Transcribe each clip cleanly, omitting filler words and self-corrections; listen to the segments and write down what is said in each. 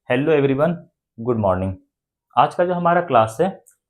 Hello everyone, good morning. आज का जो हमारा क्लास है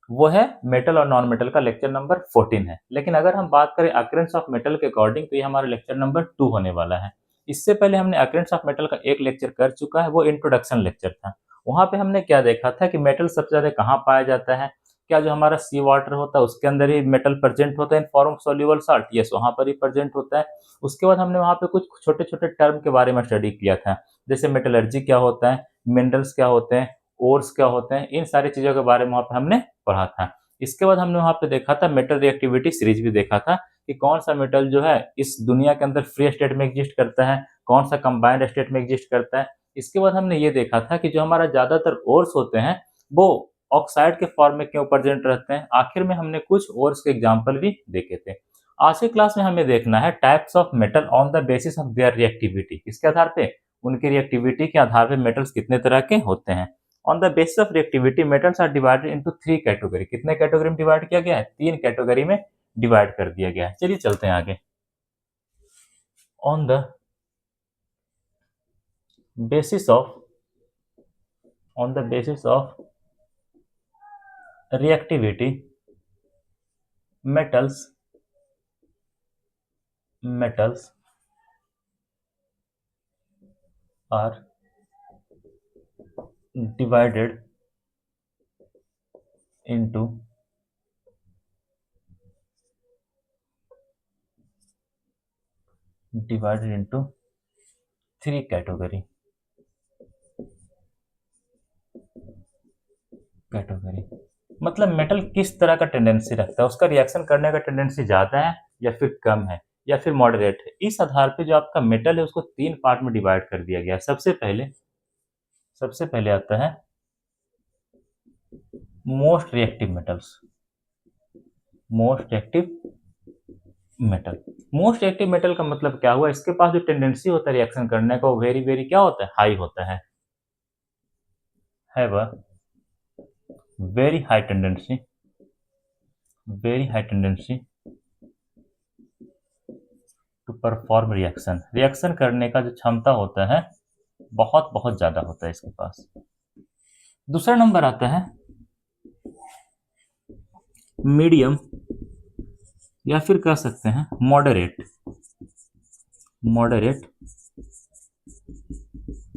वो है मेटल और नॉन मेटल का लेक्चर नंबर 14 है। लेकिन अगर हम बात करें अकरेंस ऑफ मेटल के अकॉर्डिंग तो ये हमारा लेक्चर नंबर 2 होने वाला है। इससे पहले हमने अकरेंस ऑफ मेटल का एक लेक्चर कर चुका है, वो इंट्रोडक्शन लेक्चर था। वहाँ पे हमने क्या देखा था कि मेटल सबसे ज़्यादा कहाँ पाया जाता है। क्या जो हमारा सी वाटर होता है उसके अंदर ही मेटल प्रेजेंट होता है in form of soluble salt? Yes, वहाँ पर ही प्रेजेंट होता है। उसके बाद हमने वहाँ पे कुछ छोटे छोटे टर्म के बारे में स्टडी किया था, जैसे मेटलर्जी क्या होता है, मिनरल्स क्या होते हैं, ओर्स क्या होते हैं, इन सारी चीज़ों के बारे में वहाँ पे हमने पढ़ा था। इसके बाद हमने वहाँ पे देखा था मेटल रिएक्टिविटी सीरीज भी देखा था कि कौन सा मेटल जो है इस दुनिया के अंदर फ्री स्टेट में एग्जिस्ट करता है, कौन सा कंबाइंड स्टेट में एग्जिस्ट करता है। इसके बाद हमने ये देखा था कि जो हमारा ज़्यादातर ओर्स होते हैं वो ऑक्साइड के फॉर्म में क्यों प्रेजेंट रहते हैं। आखिर में हमने कुछ ओर्स के एग्जाम्पल भी देखे थे। आज के क्लास में हमें देखना है types of metal on the basis of their reactivity. किसके आधार पे? उनकी रिएक्टिविटी के आधार पे मेटल्स कितने तरह के होते हैं। On the basis of reactivity metals are divided into 3 category. कितने कैटेगरी में डिवाइड किया गया है? 3 कैटेगरी में डिवाइड कर दिया गया है। चलिए चलते हैं आगे। On the basis of reactivity metals are divided into three category. मतलब मेटल किस तरह का टेंडेंसी रखता है, उसका रिएक्शन करने का टेंडेंसी ज्यादा है या फिर कम है या फिर मॉडरेट है। इस आधार पे जो आपका मेटल है उसको 3 पार्ट में डिवाइड कर दिया गया है। सबसे पहले आता है मोस्ट रिएक्टिव मेटल का मतलब क्या हुआ? इसके पास जो टेंडेंसी होता है रिएक्शन करने का वो वेरी वेरी क्या होता है? हाई होता है। Have a very high tendency to perform reaction करने का जो क्षमता होता है बहुत बहुत ज्यादा होता है इसके पास। दूसरा नंबर आता है मीडियम या फिर कह सकते हैं मॉडरेट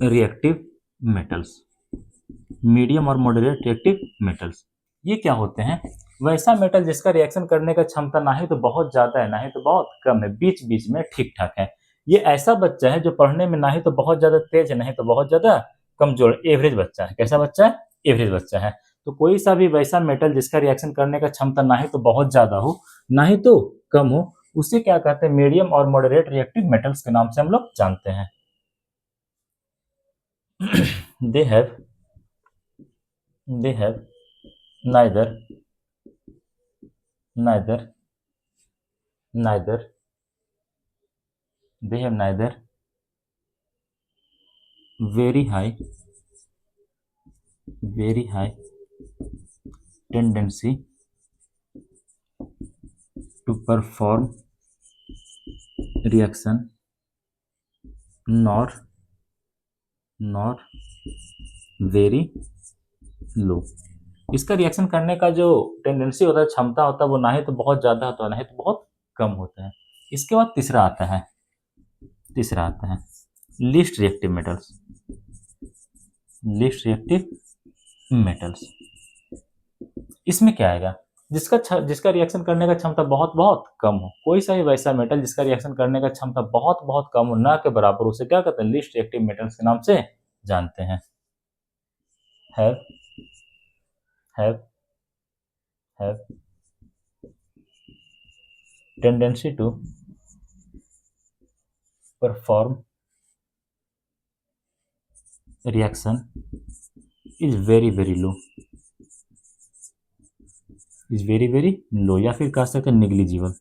रिएक्टिव मेटल्स। मीडियम और मॉडरेट रिएक्टिव मेटल्स ये क्या होते हैं? वैसा मेटल जिसका रिएक्शन करने का क्षमता ना ही तो बहुत ज्यादा है ना ही तो बहुत कम है, बीच बीच में ठीक ठाक है। ये ऐसा बच्चा है जो पढ़ने में ना ही तो बहुत ज्यादा तेज है ना ही तो बहुत ज्यादा कमजोर, एवरेज बच्चा है। कैसा बच्चा है? एवरेज बच्चा है। तो कोई सा भी वैसा मेटल जिसका रिएक्शन करने का क्षमता ना ही तो बहुत ज्यादा हो ना ही तो कम हो, उसे क्या कहते हैं? मीडियम और मॉडरेट रिएक्टिव मेटल्स के नाम से हम लोग जानते हैं। They have neither very high tendency to perform reaction nor very low। इसका रिएक्शन करने का जो टेंडेंसी होता है, क्षमता होता है, वो ना ही तो बहुत ज्यादा होता है ना ही तो बहुत कम होता है। इसके बाद तीसरा आता है लीस्ट रिएक्टिव मेटल्स। इसमें क्या आएगा? जिसका रिएक्शन करने का क्षमता बहुत बहुत कम हो। कोई सा भी वैसा मेटल जिसका रिएक्शन करने का क्षमता बहुत बहुत कम हो, ना के बराबर, उसे क्या कहते हैं? लीस्ट रिएक्टिव मेटल्स के नाम से जानते हैं। Have tendency to perform reaction is very very low या फिर कह सकते हैं निग्लिजिबल।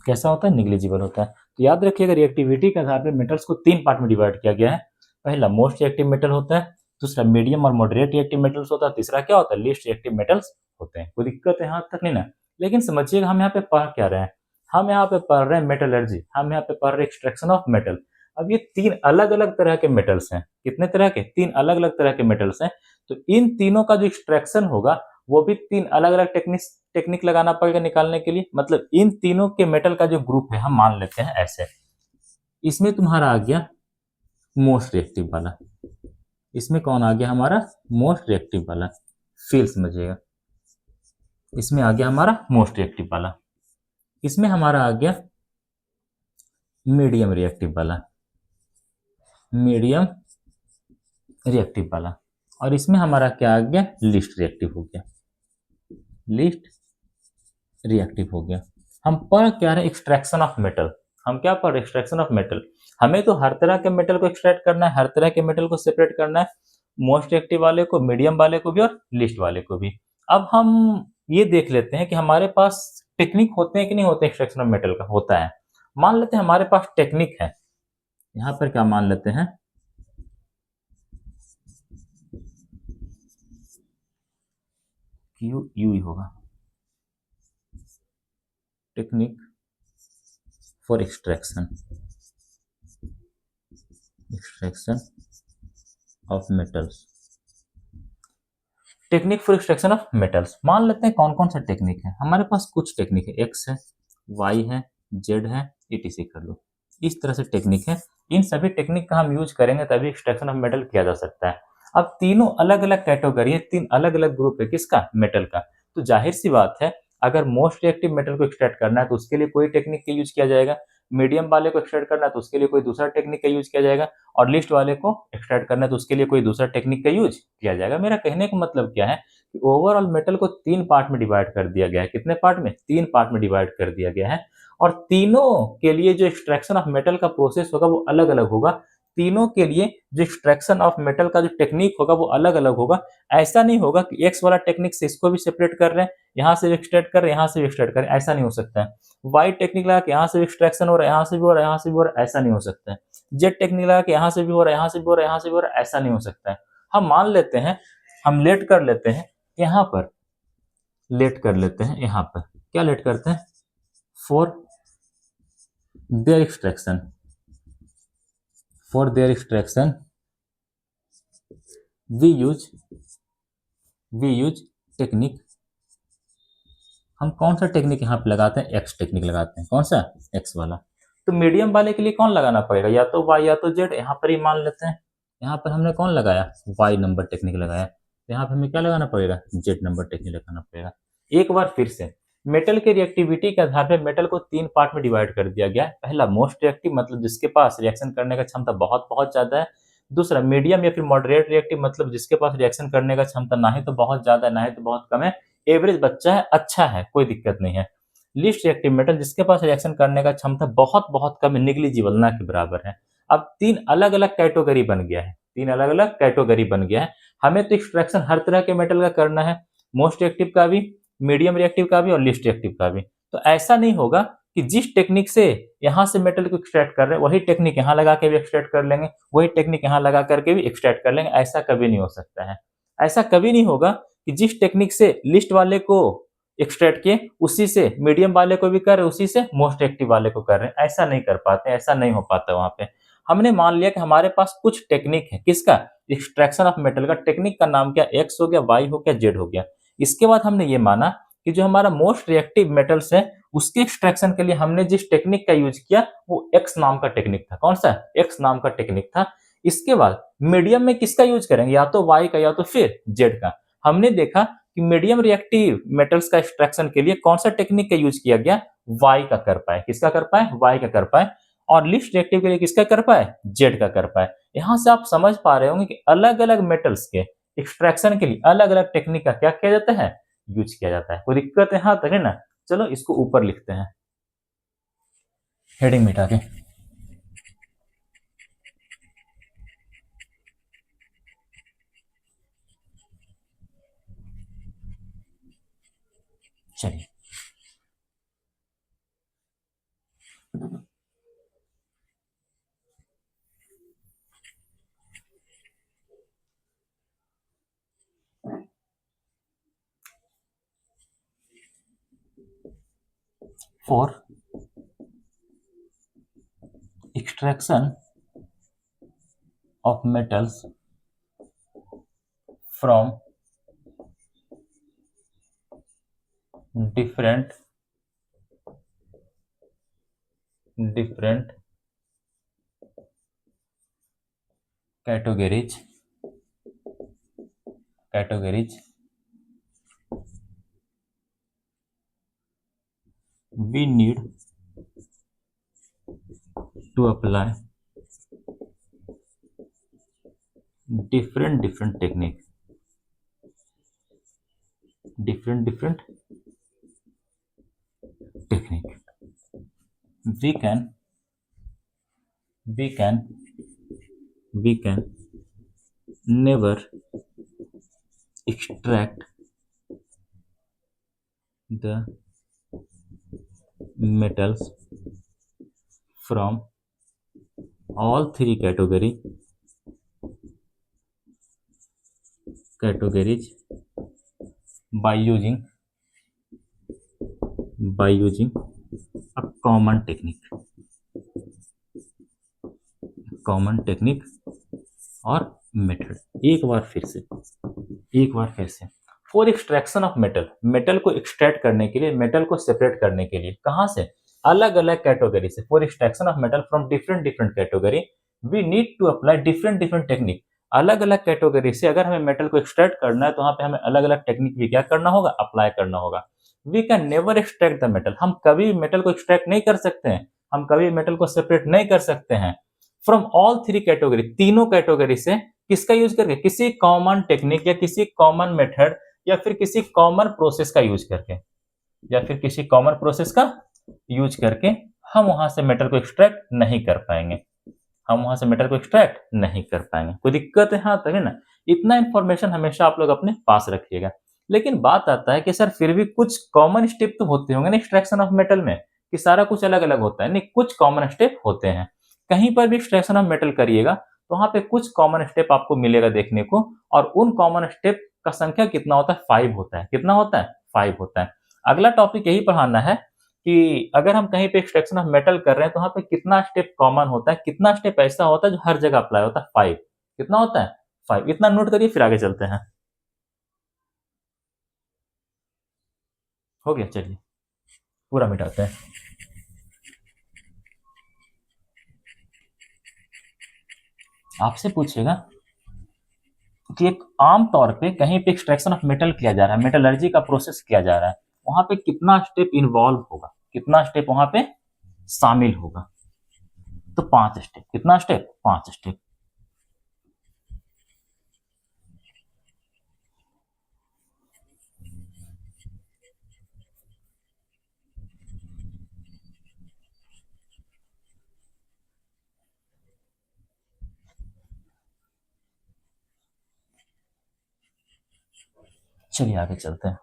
कैसा होता है? निग्लिजिबल होता है। तो याद रखिएगा रिएक्टिविटी के आधार पर मेटल्स को 3 पार्ट में डिवाइड किया गया है। पहला मोस्ट रिएक्टिव मेटल होता है, दूसरा मीडियम और मॉडरेट रिएक्टिव मेटल्स होता है, तीसरा क्या होता है? लीस्ट रिएक्टिव मेटल्स होते हैं। कोई दिक्कत है यहाँ तक? नहीं ना। लेकिन समझिएगा हम यहाँ पे पढ़ क्या रहे हैं? हम यहाँ पे पढ़ रहे हैं मेटलर्जी, हम यहाँ पे पढ़ रहे हैं एक्सट्रैक्शन ऑफ मेटल। अब ये तीन अलग अलग तरह के मेटल्स हैं, कितने तरह के, तीन अलग अलग तरह के मेटल्स हैं। तो इन तीनों का जो एक्सट्रैक्शन होगा वो भी तीन अलग अलग टेक्निक लगाना पड़ेगा निकालने के लिए। मतलब इन तीनों के मेटल का जो ग्रुप है हम मान लेते हैं ऐसे, इसमें तुम्हारा आ गया मोस्ट रिएक्टिव वाला, इसमें कौन आ गया हमारा मोस्ट रिएक्टिव वाला, फील समझिएगा, इसमें आ गया हमारा मोस्ट रिएक्टिव वाला, इसमें हमारा आ गया मीडियम रिएक्टिव वाला, मीडियम रिएक्टिव वाला, और इसमें हमारा क्या आ गया लीस्ट रिएक्टिव हो गया, लीस्ट रिएक्टिव हो गया। हम पढ़ क्या रहे एक्सट्रैक्शन ऑफ मेटल, हम क्या पढ़ रहे एक्सट्रैक्शन ऑफ मेटल। हमें तो हर तरह के मेटल को एक्सट्रैक्ट करना है, हर तरह के मेटल को सेपरेट करना है, मोस्ट रिएक्टिव वाले को, मीडियम वाले को भी और लीस्ट वाले को भी। अब हम ये देख लेते हैं कि हमारे पास टेक्निक होते हैं कि नहीं होते एक्सट्रैक्शन ऑफ मेटल का, होता है। मान लेते हैं हमारे पास टेक्निक है, यहां पर क्या मान लेते हैं क्यू यू ही होगा, technique for extraction, extraction of metals, technique for extraction of metals. मान लेते हैं कौन कौन सा टेक्निक है हमारे पास, कुछ टेक्निक है, एक्स है, वाई है, जेड है, ईटीसी कर लो, इस तरह से टेक्निक है। इन सभी टेक्निक का हम यूज करेंगे तभी एक्सट्रैक्शन ऑफ मेटल किया जा सकता है। अब तीनों अलग अलग कैटेगरी है, तीन अलग अलग ग्रुप है किसका, मेटल का। तो जाहिर सी बात है अगर मोस्ट रिएक्टिव मेटल को एक्सट्रैक्ट करना है तो उसके लिए कोई टेक्निक का यूज किया जाएगा, मीडियम वाले को एक्सट्रैक्ट करना है तो उसके लिए कोई दूसरा टेक्निक का यूज किया जाएगा, और लिस्ट वाले को एक्सट्रैक्ट करना है तो उसके लिए कोई दूसरा टेक्निक का यूज किया जाएगा। मेरा कहने का मतलब क्या है कि ओवरऑल मेटल को तीन पार्ट में डिवाइड कर दिया गया है, कितने पार्ट में, तीन पार्ट में डिवाइड कर दिया गया है, और तीनों के लिए जो एक्सट्रैक्शन ऑफ मेटल का प्रोसेस होगा वो अलग अलग होगा, तीनों के लिए जो एक्सट्रैक्शन ऑफ मेटल का जो टेक्निक होगा वो अलग अलग होगा। ऐसा नहीं होगा कि एक्स वाला टेक्निक से इसको भी सेपरेट कर रहे हैं, यहाँ से भी एक्सट्रैक्ट कर रहे हैं, यहाँ से भी एक्सट्रैक्ट कर रहे हैं, ऐसा नहीं हो सकता है। वाई टेक्निक लगा के यहाँ से भी एक्सट्रैक्शन हो रहा है, यहाँ से भी हो रहा है, यहाँ से भी हो रहा है, ऐसा नहीं हो सकता है। जेड टेक्निक लगा के यहाँ से भी हो रहा है, यहाँ से भी हो रहा है, यहाँ से भी हो रहा है, ऐसा नहीं हो सकता है। हम मान लेते हैं, हम लेट कर लेते हैं यहाँ पर, लेट कर लेते हैं यहाँ पर, क्या लेट करते हैं, for their extraction, for their extraction we use technique, हम कौन सा टेक्निक यहाँ पे लगाते हैं, एक्स टेक्निक लगाते हैं, कौन सा, एक्स वाला। तो मीडियम वाले के लिए कौन लगाना पड़ेगा, या तो वाई या तो जेड, यहाँ पर ही मान लेते हैं, यहाँ पर हमने कौन लगाया, वाई नंबर टेक्निक लगाया, तो यहाँ पर हमें क्या लगाना पड़ेगा, जेड नंबर टेक्निक लगाना पड़ेगा। एक बार फिर से मेटल के रिएक्टिविटी के आधार पर मेटल को तीन पार्ट में डिवाइड कर दिया गया है। पहला मोस्ट रिएक्टिव, मतलब जिसके पास रिएक्शन करने का क्षमता बहुत बहुत ज्यादा है। दूसरा मीडियम या फिर मॉडरेट रिएक्टिव, मतलब जिसके पास रिएक्शन करने का क्षमता ना ही तो बहुत ज्यादा है ना ही तो बहुत कम है, एवरेज बच्चा है, अच्छा है, कोई दिक्कत नहीं है। लीस्ट रिएक्टिव मेटल, जिसके पास रिएक्शन करने का क्षमता बहुत बहुत कम है, निग्लिजिबल ना के बराबर है। अब तीन अलग अलग कैटेगरी बन गया है, तीन अलग अलग कैटेगरी बन गया है। हमें तो एक्सट्रैक्शन हर तरह के मेटल का करना है, मोस्ट रिएक्टिव का भी, मीडियम रिएक्टिव का भी और लीस्ट रिएक्टिव का भी। तो ऐसा नहीं होगा कि जिस टेक्निक से यहाँ से मेटल को एक्सट्रैक्ट कर रहे हैं वही टेक्निक यहाँ लगा के भी एक्सट्रैक्ट कर लेंगे, वही टेक्निक यहाँ लगा करके भी एक्सट्रैक्ट कर लेंगे, ऐसा कभी नहीं हो सकता है। ऐसा कभी नहीं होगा कि जिस टेक्निक से लिस्ट वाले को एक्सट्रैक्ट किए उसी से मीडियम वाले को भी कर रहे, उसी से मोस्ट एक्टिव वाले को कर रहे हैं, ऐसा नहीं कर पाते, ऐसा नहीं हो पाता वहां पे। हमने मान लिया कि हमारे पास कुछ टेक्निक है, किसका, एक्सट्रैक्शन ऑफ मेटल का। टेक्निक का नाम क्या, एक्स हो गया, वाई हो गया, जेड हो गया। इसके बाद हमने ये माना कि जो हमारा मोस्ट रिएक्टिव मेटल्स है उसके एक्सट्रैक्शन के लिए हमने जिस टेक्निक का यूज किया वो एक्स नाम का टेक्निक था, कौन सा, एक्स नाम का टेक्निक था। इसके बाद मीडियम में किसका यूज करेंगे, या तो वाई का या तो फिर जेड का। हमने देखा कि मीडियम रिएक्टिव मेटल्स का एक्सट्रैक्शन के लिए कौन सा टेक्निक का यूज किया गया, वाई का कर पाए, किसका कर पाए, वाई का कर पाए। और लिस्ट रिएक्टिव के लिए किसका कर पाए, जेड का कर पाए। यहां से आप समझ पा रहे होंगे कि अलग अलग मेटल्स के एक्सट्रैक्शन के लिए अलग अलग टेक्निक का क्या किया जाता है, यूज किया जाता है। कोई दिक्कत है, हाँ तक है ना। चलो इसको ऊपर लिखते हैं, हेडिंग मिटा के। चलिए, for extraction of metals from different categories we need to apply different technique we can never extract the metals from all three categories by using a common technique और मेथड। एक बार फिर से फॉर एक्सट्रैक्शन ऑफ मेटल को extract करने के लिए, metal को separate करने के लिए, कहां से? अलग अलग कैटेगरी से। For extraction of metal from different category we need to apply different technique. अलग अलग कैटेगरी से अगर हमें मेटल को एक्सट्रैक्ट करना है तो वहां पे हमें अलग अलग टेक्निक भी क्या करना होगा? अप्लाई करना होगा। We can never extract the metal, हम कभी मेटल को एक्सट्रैक्ट नहीं कर सकते हैं, हम कभी मेटल को सेपरेट नहीं कर सकते हैं। फ्रॉम ऑल थ्री कैटेगरी, तीनों कैटेगरी से, किसका यूज करके? किसी कॉमन टेक्निक या किसी कॉमन मेथड या फिर किसी कॉमन प्रोसेस का यूज करके हम वहां से मेटल को एक्सट्रैक्ट नहीं कर पाएंगे। कोई दिक्कत है? हाँ तक है ना। इतना इंफॉर्मेशन हमेशा आप लोग अपने पास रखिएगा। लेकिन बात आता है कि सर फिर भी कुछ कॉमन स्टेप तो होते होंगे ना एक्सट्रैक्शन ऑफ मेटल में, कि सारा कुछ अलग अलग होता है? नहीं, कुछ कॉमन स्टेप होते हैं। कहीं पर भी एक्सट्रैक्शन ऑफ मेटल करिएगा तो वहां पे कुछ कॉमन स्टेप आपको मिलेगा देखने को, और उन कॉमन स्टेप का संख्या कितना होता है? 5 होता है। कितना होता है? 5 होता है। अगला टॉपिक यही पढ़ाना है कि अगर हम कहीं पे एक्सट्रैक्शन ऑफ मेटल कर रहे हैं तो वहां पे कितना स्टेप कॉमन होता है, कितना स्टेप ऐसा होता है जो हर जगह अप्लाई होता है? 5। कितना होता है? 5। इतना नोट करिए, फिर आगे चलते हैं। हो गया, चलिए पूरा मिटाते हैं। आपसे पूछेगा कि एक आम तौर पे कहीं पे एक्सट्रैक्शन ऑफ मेटल किया जा रहा है, मेटलर्जी का प्रोसेस किया जा रहा है, वहां पे कितना स्टेप इन्वॉल्व होगा, कितना स्टेप वहां पे शामिल होगा? तो 5 स्टेप। कितना स्टेप? 5 स्टेप। चलिए आगे चलते हैं।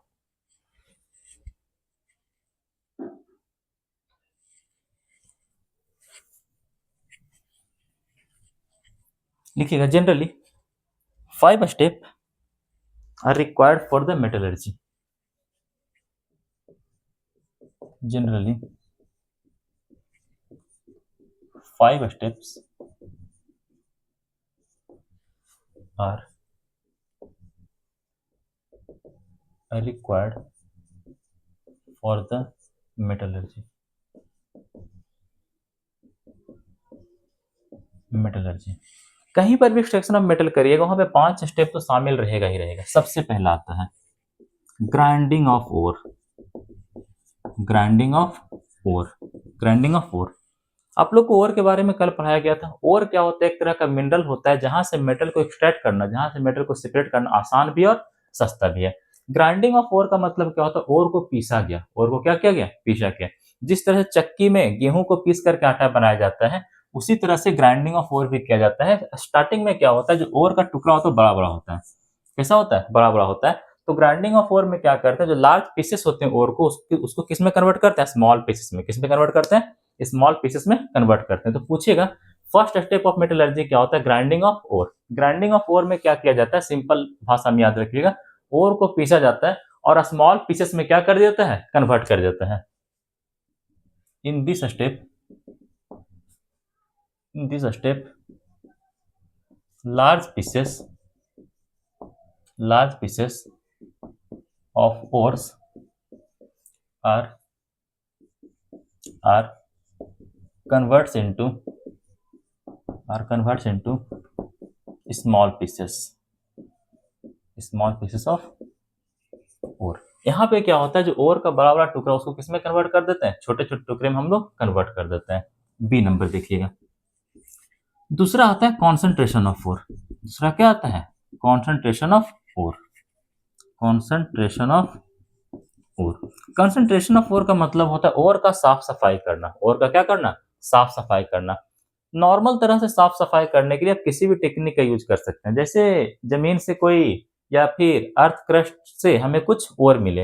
लिखिएगा, generally 5 step are required for the metallurgy. Generally 5 steps are required for the metallurgy। कहीं पर भी एक्सट्रैक्शन ऑफ मेटल करिएगा वहां पे 5 स्टेप तो शामिल रहेगा ही रहेगा। सबसे पहला आता है ग्राइंडिंग ऑफ ओर। आप लोग को ओर के बारे में कल पढ़ाया गया था। ओर क्या होता है? एक तरह का मिनरल होता है जहां से मेटल को एक्सट्रैक्ट करना, जहां से मेटल को सेपरेट करना आसान भी और सस्ता भी है। ग्राइंडिंग ऑफ ओर का मतलब क्या होता है? ओर को पीसा गया। ओर को क्या किया गया? पीसा गया। जिस तरह से चक्की में गेहूं को पीस करके आटा बनाया जाता है, उसी तरह से ग्राइंडिंग ऑफ ओर भी किया जाता है। स्टार्टिंग में क्या होता है? जो ओर का टुकड़ा होता है बड़ा बड़ा होता है। कैसा होता है? बड़ा बड़ा होता है। तो ग्राइंडिंग ऑफ ओर में क्या करते हैं? जो लार्ज पीसेस होते हैं ओर को, उसको किस में कन्वर्ट करते हैं? स्मॉल पीसेस में। किस में कन्वर्ट करते हैं? स्मॉल पीसेस में कन्वर्ट करते हैं। तो पूछेगा फर्स्ट स्टेप ऑफ मेटलर्जी क्या होता है? Grinding of ore. Grinding of ore में क्या किया जाता है? सिंपल भाषा में याद रखिएगा, ओर को पीसा जाता है और स्मॉल पीसेस में क्या कर देता है? कन्वर्ट कर देता है। In this step large pieces of ores are converts into small pieces of ore। यहाँ पे क्या होता है, जो ओर का बड़ा बड़ा टुकड़ा उसको किस में कन्वर्ट कर देते हैं, छोटे छोटे टुकड़े में हम लोग कन्वर्ट कर देते हैं। बी नंबर देखिएगा। दूसरा आता है कॉन्सेंट्रेशन ऑफ ओर। दूसरा क्या आता है, concentration of ore. Concentration of ore, concentration of ore का मतलब होता है ओर का साफ सफाई करना। ओर का क्या करना, साफ सफाई करना। नॉर्मल तरह से साफ सफाई करने के लिए आप किसी भी टेक्निक का यूज कर सकते हैं। जैसे जमीन से कोई या फिर अर्थ क्रस्ट से हमें कुछ ओर मिले,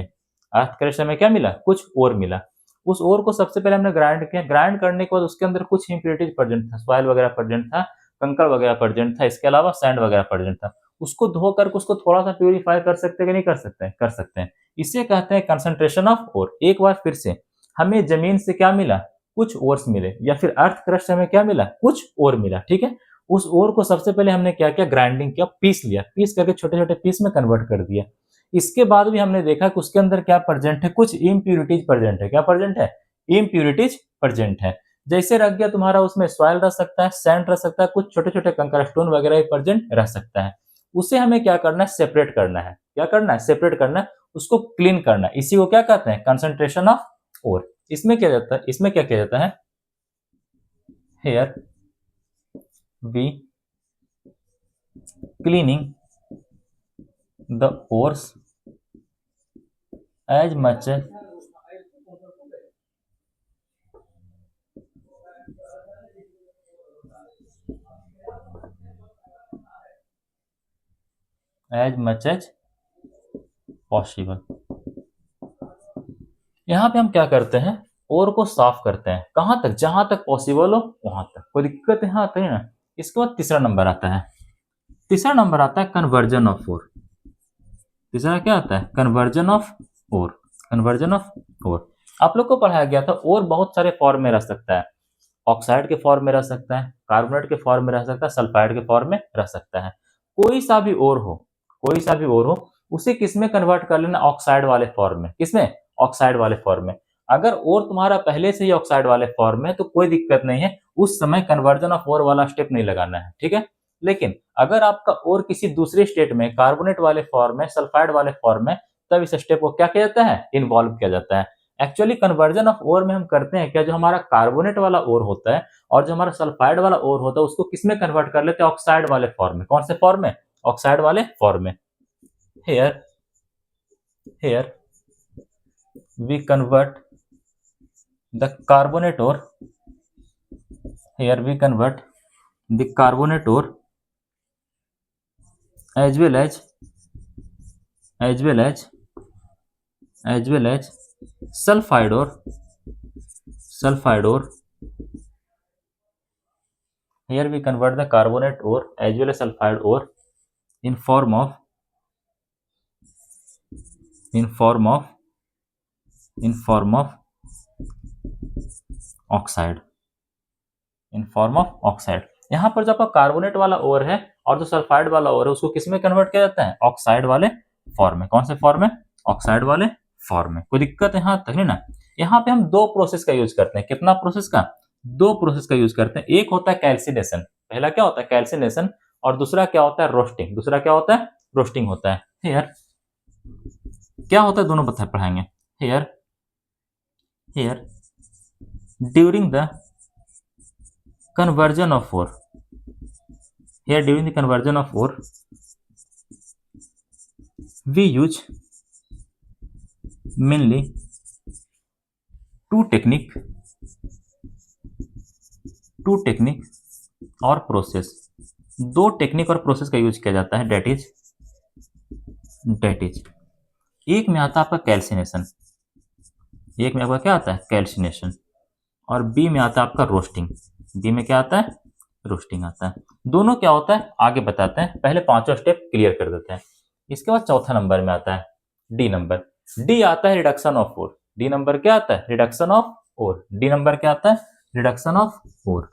अर्थ क्रस्ट से हमें क्या मिला, कुछ ओर मिला। उस ओर को सबसे पहले हमने ग्राइंड किया। ग्राइंड करने के बाद उसके अंदर कुछ इम्प्योरिटीज प्रेजेंट था, सॉइल वगैरह प्रेजेंट था, कंकड़ वगैरह प्रेजेंट था, इसके अलावा सैंड वगैरह प्रेजेंट था। उसको धोकर उसको थोड़ा सा प्यूरिफाई कर सकते हैं कि नहीं कर सकते हैं, कर सकते हैं। इसे कहते हैं कंसंट्रेशन ऑफ ओर। एक बार फिर से, हमें जमीन से क्या मिला, कुछ ओर्स मिले, या फिर अर्थ क्रस्ट से हमें क्या मिला, कुछ ओर मिला, ठीक है। उस ओर को सबसे पहले हमने क्या किया, ग्राइंडिंग किया, पीस लिया, पीस करके छोटे छोटे पीस में कन्वर्ट कर दिया। इसके बाद भी हमने देखा कि उसके अंदर क्या प्रेजेंट है, कुछ इम्प्यूरिटीज प्रेजेंट है। क्या प्रेजेंट है, इम्प्यूरिटीज प्रेजेंट है। जैसे रख गया तुम्हारा, उसमें सॉइल रह सकता है, सैंड रह सकता है, कुछ छोटे छोटे कंकर स्टोन वगैरह भी प्रेजेंट रह सकता है। उसे हमें क्या करना है, सेपरेट करना है। क्या करना है, सेपरेट करना है, उसको क्लीन करना है। इसी को क्या कहते हैं, कंसंट्रेशन ऑफ ओर। इसमें क्या जाता है, इसमें क्या किया जाता है, here we cleaning the ores as much as possible. यहाँ पे हम क्या करते हैं, ओर को साफ करते हैं। कहां तक, जहां तक पॉसिबल हो वहां तक। कोई दिक्कत यहाँ आती है ना। इसके बाद तीसरा नंबर आता है, तीसरा नंबर आता है कन्वर्जन ऑफ ओर। तीसरा क्या आता है, conversion of ore. Conversion of ore आप लोग को पढ़ाया गया था, ओर बहुत सारे फॉर्म में रह सकता है। ऑक्साइड के फॉर्म में रह सकता है, कार्बोनेट के फॉर्म में रह सकता है, सल्फाइड के फॉर्म में रह सकता है। कोई सा भी ओर हो, कोई सा भी ओर हो, उसे किसमें कन्वर्ट कर लेना, ऑक्साइड वाले फॉर्म में। किसमें, ऑक्साइड वाले फॉर्म में। अगर ओर तुम्हारा पहले से ही ऑक्साइड वाले फॉर्म में, तो कोई दिक्कत नहीं है, उस समय कन्वर्जन ऑफ ओर वाला स्टेप नहीं लगाना है, ठीक है। लेकिन अगर आपका ओर किसी दूसरे स्टेट में, कार्बोनेट वाले फॉर्म में, सल्फाइड वाले फॉर्म में, तब इस स्टेप को क्या किया जाता है, इन्वॉल्व किया जाता है। एक्चुअली कन्वर्जन ऑफ ओर में हम करते हैं क्या, जो हमारा कार्बोनेट वाला ओर होता है और जो हमारा सल्फाइड वाला ओर होता है, उसको किसमें कन्वर्ट कर लेते हैं, ऑक्साइड वाले फॉर्म में। कौन से फॉर्म में, ऑक्साइड वाले फॉर्म में। Here here we convert the carbonate ore, here we convert the carbonate ore as well as as well as as well as sulfide ore. Here we convert the carbonate ore as well as sulfide ore in form of oxide, in form of oxide. यहाँ पर जो आपका carbonate वाला ओर है और जो sulphide वाला ओर है, उसको किसमें कन्वर्ट किया जाता है, ऑक्साइड वाले फॉर्म में। कौन से फॉर्म में, ऑक्साइड वाले फॉर्म में। कोई दिक्कत यहाँ तक नहीं ना। यहाँ पे हम दो प्रोसेस का यूज करते हैं। कितना प्रोसेस का, दो प्रोसेस का यूज करते हैं। एक होता है कैल्सिनेशन, पहला क्या होता है, कैल्सिनेशन, और दूसरा क्या होता है, रोस्टिंग। दूसरा क्या होता है, रोस्टिंग होता है। हेयर क्या होता है, दोनों बता पढ़ाएंगे। Here here during the conversion of ore, here during the conversion of ore we use mainly two technique और प्रोसेस। दो टेक्निक और प्रोसेस का यूज किया जाता है। डेट इज एक में आता है आपका कैल्सिनेशन, एक में आपका क्या आता है, कैल्सिनेशन, और बी में आता है आपका रोस्टिंग। बी में क्या आता है, रोस्टिंग आता है। दोनों क्या होता है आगे बताते हैं, पहले पांचों स्टेप क्लियर कर देते हैं। इसके बाद चौथा नंबर में आता है डी नंबर। डी आता है reduction of ore. D number क्या आता है, reduction of ore. D number क्या आता है, reduction of ore,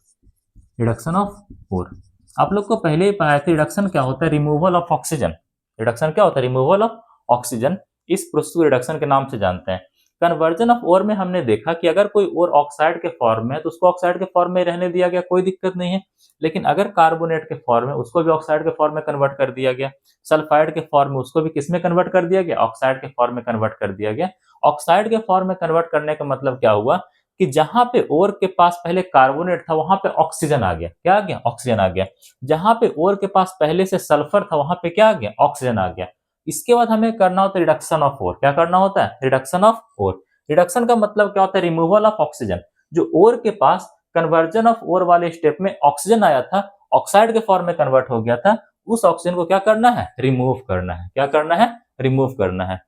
reduction of ore. आप लोग को पहले ही पता है रिडक्शन क्या होता है, रिमूवल ऑफ ऑक्सीजन। रिडक्शन क्या होता है, रिमूवल ऑफ ऑक्सीजन। इस प्रोसेस को रिडक्शन के नाम से जानते हैं। कन्वर्जन ऑफ ओर में हमने देखा कि अगर कोई ओर ऑक्साइड के फॉर्म में है तो उसको ऑक्साइड के फॉर्म में रहने दिया गया, कोई दिक्कत नहीं है। लेकिन अगर कार्बोनेट के फॉर्म में, उसको भी ऑक्साइड के फॉर्म में कन्वर्ट कर दिया गया। सल्फाइड के फॉर्म में, उसको भी किस में कन्वर्ट कर दिया गया, ऑक्साइड के फॉर्म में कन्वर्ट कर दिया गया। ऑक्साइड के फॉर्म में कन्वर्ट करने का मतलब क्या हुआ कि जहां पे ओर के पास पहले कार्बोनेट था वहां पे ऑक्सीजन आ गया। क्या आ गया, ऑक्सीजन आ गया। जहां पे ओर के पास पहले से सल्फर था वहां पे क्या आ गया, ऑक्सीजन आ गया। इसके बाद हमें करना होता है रिडक्शन ऑफ ओर। क्या करना होता है, रिडक्शन ऑफ ओर। रिडक्शन का मतलब क्या होता है, रिमूवल ऑफ ऑक्सीजन। जो ओर के पास कन्वर्जन ऑफ ओर वाले स्टेप में ऑक्सीजन आया था, ऑक्साइड के फॉर्म में कन्वर्ट हो गया था, उस ऑक्सीजन को क्या करना है, रिमूव करना है। क्या करना है, रिमूव करना है।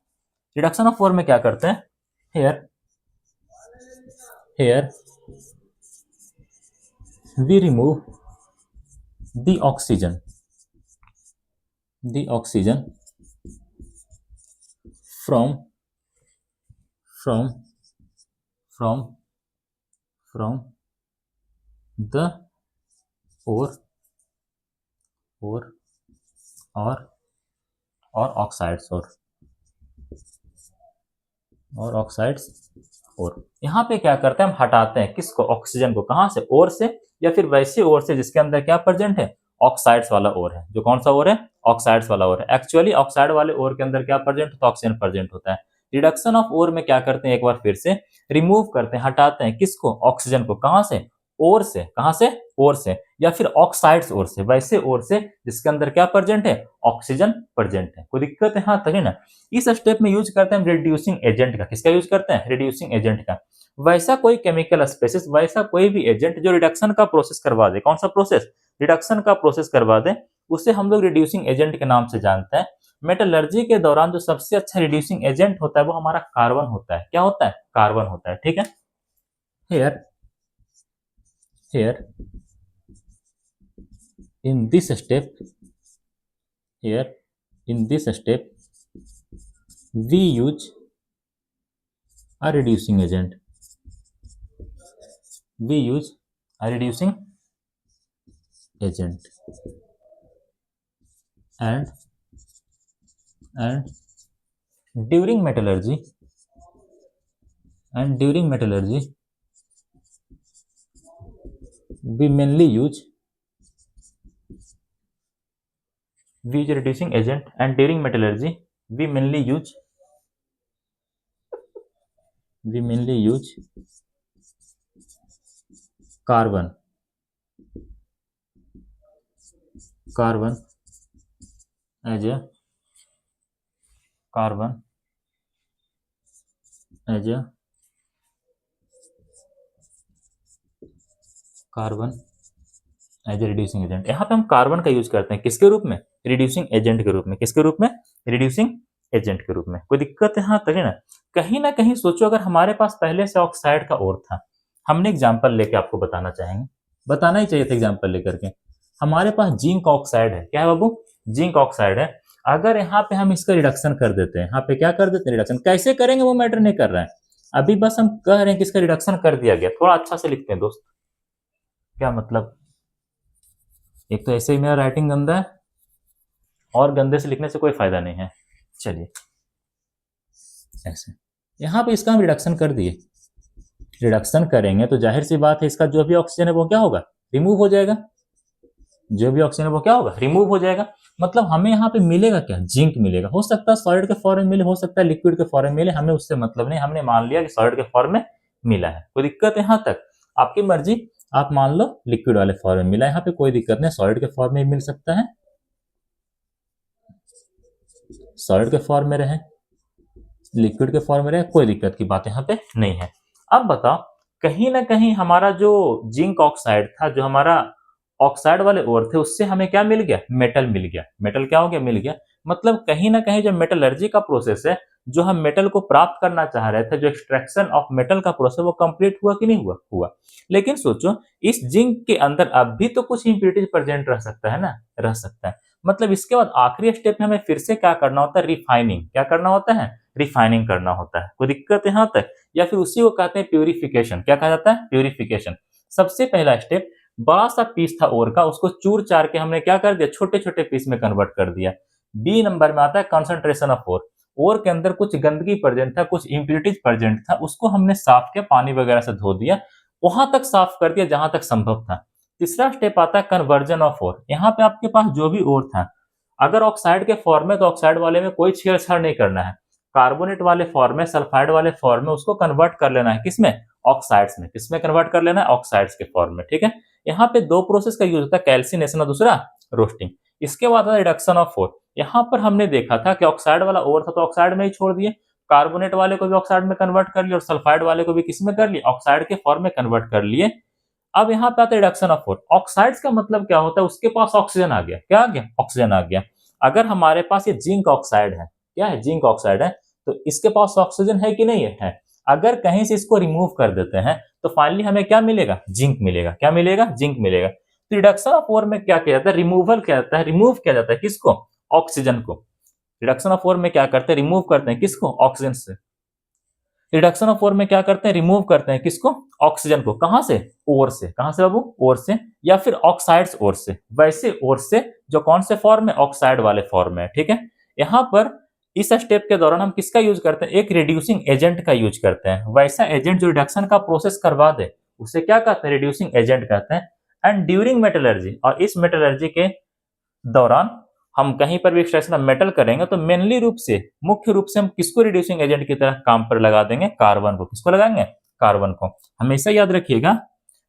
रिडक्शन ऑफ ओर में क्या करते हैं, hair here we remove the oxygen from from from the ore or oxides और ऑक्साइड्स और यहाँ पे क्या करते हैं, हम हटाते हैं किसको, ऑक्सीजन को। कहां से, ओर से, या फिर वैसे ओर से जिसके अंदर क्या प्रेजेंट है, ऑक्साइड्स वाला ओर है। जो कौन सा ओर है, ऑक्साइड्स वाला ओर है। एक्चुअली ऑक्साइड वाले ओर के अंदर क्या प्रेजेंट होता है, ऑक्सीजन प्रेजेंट होता है। रिडक्शन ऑफ ओर में क्या करते हैं, एक बार फिर से रिमूव करते हैं, हटाते हैं किसको, ऑक्सीजन को। कहां से, ओर से। कहां से, ओर से, या फिर ऑक्साइड्स ओर से, वैसे ओर से जिसके अंदर क्या प्रेजेंट है, ऑक्सीजन प्रेजेंट है। कोई दिक्कत है, हाँ तक है ना। इस स्टेप में यूज करते हैं रिड्यूसिंग एजेंट का। किसका यूज करते हैं, रिड्यूसिंग एजेंट का। वैसा कोई केमिकल स्पेसिस, वैसा कोई भी एजेंट जो रिडक्शन का प्रोसेस करवा दे। कौन सा प्रोसेस, रिडक्शन का प्रोसेस करवा दे, उसे हम लोग रिड्यूसिंग एजेंट के नाम से जानते हैं। मेटलर्जी के दौरान जो सबसे अच्छा रिड्यूसिंग एजेंट होता है वो हमारा कार्बन होता है। क्या होता है, कार्बन होता है। ठीक है। Here here in this step here in this step we use a reducing agent. We use a reducing agent and during metallurgy we mainly use reducing agent and during metallurgy we mainly use carbon as a reducing agent. यहाँ पे हम carbon का use करते हैं किसके रूप में, reducing agent के रूप में। किसके रूप में, रिड्यूसिंग एजेंट के रूप में। कोई दिक्कत है, हाँ तक है ना कहीं सोचो अगर हमारे पास पहले से ऑक्साइड का ओर था, हमने एग्जाम्पल लेके आपको बताना चाहेंगे, बताना ही चाहिए था एग्जाम्पल लेकर के। हमारे पास जिंक ऑक्साइड है। क्या है बाबू, जिंक ऑक्साइड है। अगर यहाँ पे हम इसका रिडक्शन कर देते हैं, यहाँ पे क्या कर देते हैं, रिडक्शन। कैसे करेंगे वो मैटर नहीं कर रहा है, अभी बस हम कह रहे हैं कि इसका रिडक्शन कर दिया गया। थोड़ा अच्छा से लिखते हैं दोस्त, क्या मतलब, एक तो ऐसे ही मेरा राइटिंग गंदा है और गंदे से लिखने से कोई फायदा नहीं है। चलिए ऐसे यहाँ पे इसका हम रिडक्शन कर दिए। रिडक्शन करेंगे तो जाहिर सी बात है इसका जो भी ऑक्सीजन है वो क्या होगा, रिमूव हो जाएगा। जो भी ऑक्सीजन है वो क्या होगा, रिमूव हो जाएगा। मतलब हमें यहाँ पे मिलेगा क्या, जिंक मिलेगा। हो सकता है सॉलिड के फॉर्म में मिले, हो सकता है लिक्विड के फॉर्म में मिले, हमें उससे मतलब नहीं। हमने मान लिया कि सॉलिड के फॉर्म में मिला है। कोई दिक्कत है, यहाँ तक आपकी मर्जी। आप मान लो लिक्विड वाले फॉर्म में मिला, यहाँ पे कोई दिक्कत नहीं, सॉलिड के फॉर्म में मिल सकता है, सॉलिड के फॉर्म में रहे, लिक्विड के फॉर्म में रहे, कोई दिक्कत की बात यहाँ पे नहीं है। अब बताओ, कहीं ना कहीं हमारा जो जिंक ऑक्साइड था, जो हमारा ऑक्साइड वाले ओर थे, उससे हमें क्या मिल गया, मेटल मिल गया। मेटल क्या हो गया, मिल गया। मतलब कहीं ना कहीं जो मेटलर्जी का प्रोसेस है, जो हम मेटल को प्राप्त करना चाह रहे थे, जो एक्सट्रैक्शन ऑफ मेटल का प्रोसेस, वो कंप्लीट हुआ कि नहीं हुआ, हुआ। लेकिन सोचो इस जिंक के अंदर अब भी तो कुछ इंप्योरिटीज प्रेजेंट रह सकता है ना, रह सकता है। मतलब इसके बाद आखिरी स्टेप में हमें फिर से क्या करना होता है, रिफाइनिंग। क्या करना होता है, रिफाइनिंग करना होता है। कोई दिक्कत है यहाँ तक, या फिर उसी को कहते हैं प्यूरिफिकेशन। क्या कहा जाता है, प्यूरिफिकेशन। सबसे पहला स्टेप बड़ा सा पीस था ओर का, उसको चूर चार के हमने क्या कर दिया, छोटे छोटे पीस में कन्वर्ट कर दिया। बी नंबर में आता है कंसंट्रेशन ऑफ ओर। ओर के अंदर कुछ गंदगी प्रेजेंट था, कुछ इंप्यूरिटीज प्रेजेंट था, उसको हमने साफ किया, पानी वगैरह से धो दिया, वहां तक साफ कर दिया जहां तक संभव था। तीसरा स्टेप आता है कन्वर्जन ऑफ ओर। यहाँ पे आपके पास जो भी ओर था, अगर ऑक्साइड के फॉर्म में, तो ऑक्साइड वाले में कोई छेड़छाड़ नहीं करना है, कार्बोनेट वाले फॉर्म में, सल्फाइड वाले फॉर्म में उसको कन्वर्ट कर लेना है। किसमें? ऑक्साइड्स में। किसमें कन्वर्ट कर लेना है? ऑक्साइड्स के फॉर्म में। ठीक है, यहाँ पे दो प्रोसेस का यूज होता है, कैल्सिनेशन और दूसरा रोस्टिंग। इसके बाद रिडक्शन ऑफ ओर। यहाँ पर हमने देखा था कि ऑक्साइड वाला ओर था तो ऑक्साइड में ही छोड़ दिए, कार्बोनेट वाले को भी ऑक्साइड में कन्वर्ट कर लिया और सल्फाइड वाले को भी किस में कर लिया, ऑक्साइड के फॉर्म में कन्वर्ट कर लिए। अब यहाँ पे आता है रिडक्शन ऑफ ओर। ऑक्साइड्स का मतलब क्या होता है, उसके पास ऑक्सीजन आ गया। क्या आ गया? ऑक्सीजन आ गया। अगर हमारे पास ये जिंक ऑक्साइड है, क्या है? जिंक ऑक्साइड है, तो इसके पास ऑक्सीजन है कि नहीं है? अगर कहीं से इसको रिमूव कर देते हैं तो फाइनली हमें क्या मिलेगा? जिंक मिलेगा। क्या मिलेगा? जिंक मिलेगा। तो रिडक्शन ऑफ ओर में क्या किया जाता है? रिमूवल किया जाता है। रिमूव किया जाता है किसको? ऑक्सीजन को। रिडक्शन ऑफ ओर में क्या करते हैं? रिमूव करते हैं किसको? ऑक्सीजन से। रिडक्शन ऑफ ओर में क्या करते हैं? रिमूव करते हैं किसको? ऑक्सीजन को। कहां से? ओर से। कहां से बाबू? ओर से, या फिर ऑक्साइड्स ओर से। वैसे ओर से जो कौन से फॉर्म में? ऑक्साइड वाले फॉर्म में। ठीक है, यहां पर इस स्टेप के दौरान हम किसका यूज करते हैं? एक रिड्यूसिंग एजेंट का यूज करते हैं। वैसा एजेंट जो रिडक्शन का प्रोसेस करवा दे उसे क्या कहते हैं? रिड्यूसिंग एजेंट कहते हैं। एंड ड्यूरिंग मेटलर्जी, और इस मेटलर्जी के दौरान हम कहीं पर भी एक्सट्रैक्शन ऑफ मेटल करेंगे तो मेनली रूप से, मुख्य रूप से हम किसको रिड्यूसिंग एजेंट की तरह काम पर लगा देंगे? कार्बन को। किसको लगाएंगे? कार्बन को। हमेशा याद रखिएगा,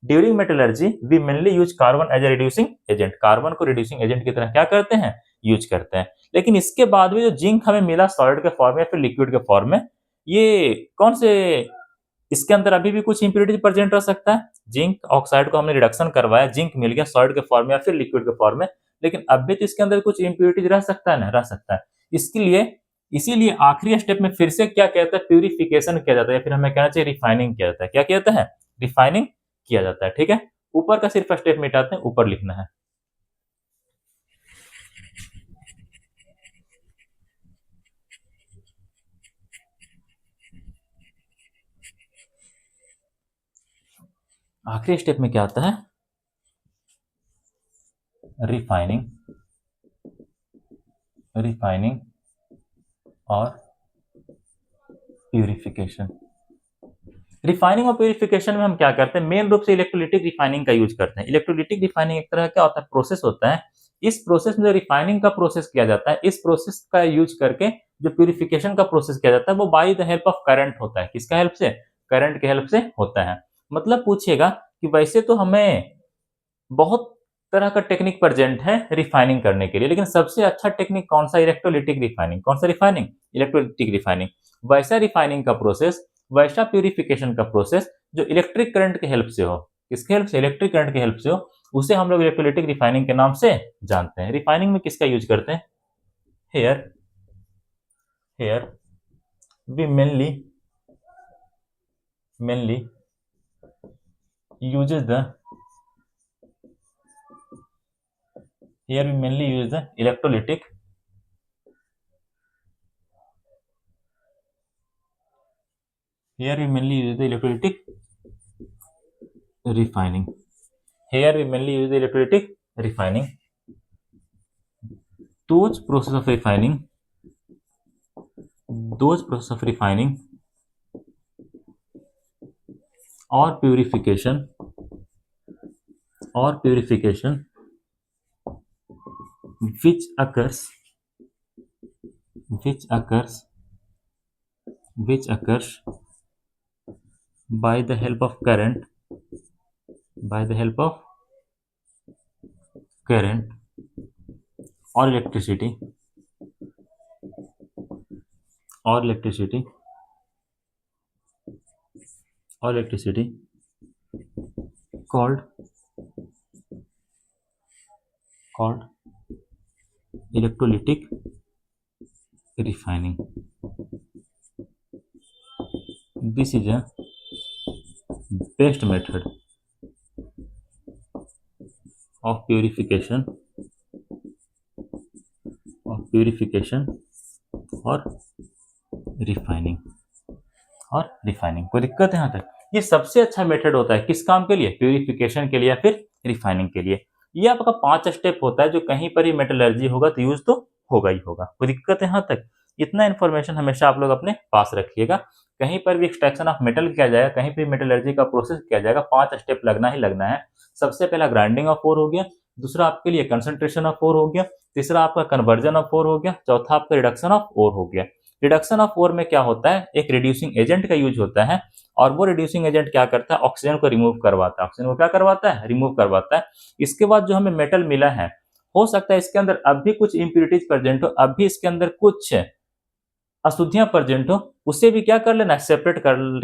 during metallurgy we mainly use carbon as a reducing agent. Carbon को रिड्यूसिंग एजेंट की तरह क्या करते हैं? यूज करते हैं। लेकिन इसके बाद भी जो जिंक हमें मिला सॉलिड के फॉर्म में या फिर लिक्विड के फॉर्म में, ये कौन से, इसके अंदर अभी भी कुछ इंप्योरिटी प्रेजेंट रह सकता है। जिंक ऑक्साइड को हमने रिडक्शन करवाया, जिंक मिल गया सॉलिड के फॉर्म में या फिर लिक्विड के फॉर्म में, लेकिन अब भी तो इसके अंदर कुछ इंप्योरिटीज रह सकता है ना? रह सकता है। इसके लिए, इसीलिए आखिरी स्टेप में फिर से क्या कहता है? प्यूरिफिकेशन किया जाता है, या फिर हमें कहना चाहिए रिफाइनिंग किया जाता है। क्या किया जाता है? रिफाइनिंग किया जाता है। ठीक है, ऊपर का सिर्फ स्टेप मिटाते हैं, ऊपर लिखना है। आखिरी स्टेप में क्या आता है? रिफाइनिंग, रिफाइनिंग और प्यूरिफिकेशन। रिफाइनिंग और प्यूरिफिकेशन में हम क्या करते हैं? मेन रूप से इलेक्ट्रोलिटिक रिफाइनिंग का यूज करते हैं। इलेक्ट्रोलिटिक रिफाइनिंग एक तरह का होता है, प्रोसेस होता है। इस प्रोसेस में जो रिफाइनिंग का प्रोसेस किया जाता है, इस प्रोसेस का यूज करके जो प्यूरिफिकेशन का प्रोसेस किया जाता है वो by the help of current होता है। किसका हेल्प से? करंट के हेल्प से होता है। मतलब पूछिएगा कि वैसे तो हमें बहुत तरह का टेक्निक प्रेजेंट है रिफाइनिंग करने के लिए, लेकिन सबसे अच्छा टेक्निक कौन सा? Electrolytic refining. कौन सा रिफाइनिंग? Electrolytic refining. वैसा रिफाइनिंग का प्रोसेस, वैसा प्यूरिफिकेशन का प्रोसेस जो इलेक्ट्रिक करंट के हेल्प से हो। किसके हेल्प से? इलेक्ट्रिक करंट के हेल्प से हो, उसे हम लोग इलेक्ट्रोलिटिक रिफाइनिंग के नाम से जानते हैं। रिफाइनिंग में किसका यूज करते हैं? Here, here we mainly uses the here we mainly use the electrolytic here we mainly use the electrolytic refining here we mainly use the electrolytic refining those process of refining those process of refining or purification which occurs which occurs which occurs by the help of current by the help of current or electricity or electricity or electricity called electrolytic refining. This is a best method of purification और refining. कोई दिक्कत है यहाँ तक? ये सबसे अच्छा method होता है किस काम के लिए? प्यूरिफिकेशन के लिए या फिर रिफाइनिंग के लिए। ये आपका 5 स्टेप होता है जो कहीं पर ही मेटलर्जी होगा तो यूज तो होगा ही होगा। कोई दिक्कत है यहाँ तक? इतना इन्फॉर्मेशन हमेशा आप लोग अपने पास रखिएगा। कहीं पर भी एक्सट्रैक्शन ऑफ मेटल किया जाएगा, कहीं भी मेटलर्जी का प्रोसेस किया जाएगा, 5 स्टेप लगना ही लगना है। सबसे पहला ग्राइंडिंग ऑफ ओर हो गया, दूसरा आपके लिए कंसंट्रेशन ऑफ ओर हो गया, तीसरा आपका कन्वर्जन ऑफ ओर हो गया, चौथा आपका रिडक्शन ऑफ ओर हो गया। रिडक्शन ऑफ ओर में क्या होता है? एक रिड्यूसिंग एजेंट का यूज होता है और वो रिड्यूसिंग एजेंट क्या करता है? ऑक्सीजन को रिमूव करवाता है। ऑक्सीजन को क्या करवाता है? रिमूव करवाता है। इसके बाद जो हमें मेटल मिला है, हो सकता है इसके अंदर अब भी कुछ इंप्योरिटीज प्रेजेंट हो, अब भी इसके अंदर कुछ अशुद्धियां प्रेजेंट हो, उसे भी क्या कर लेना है? सेपरेट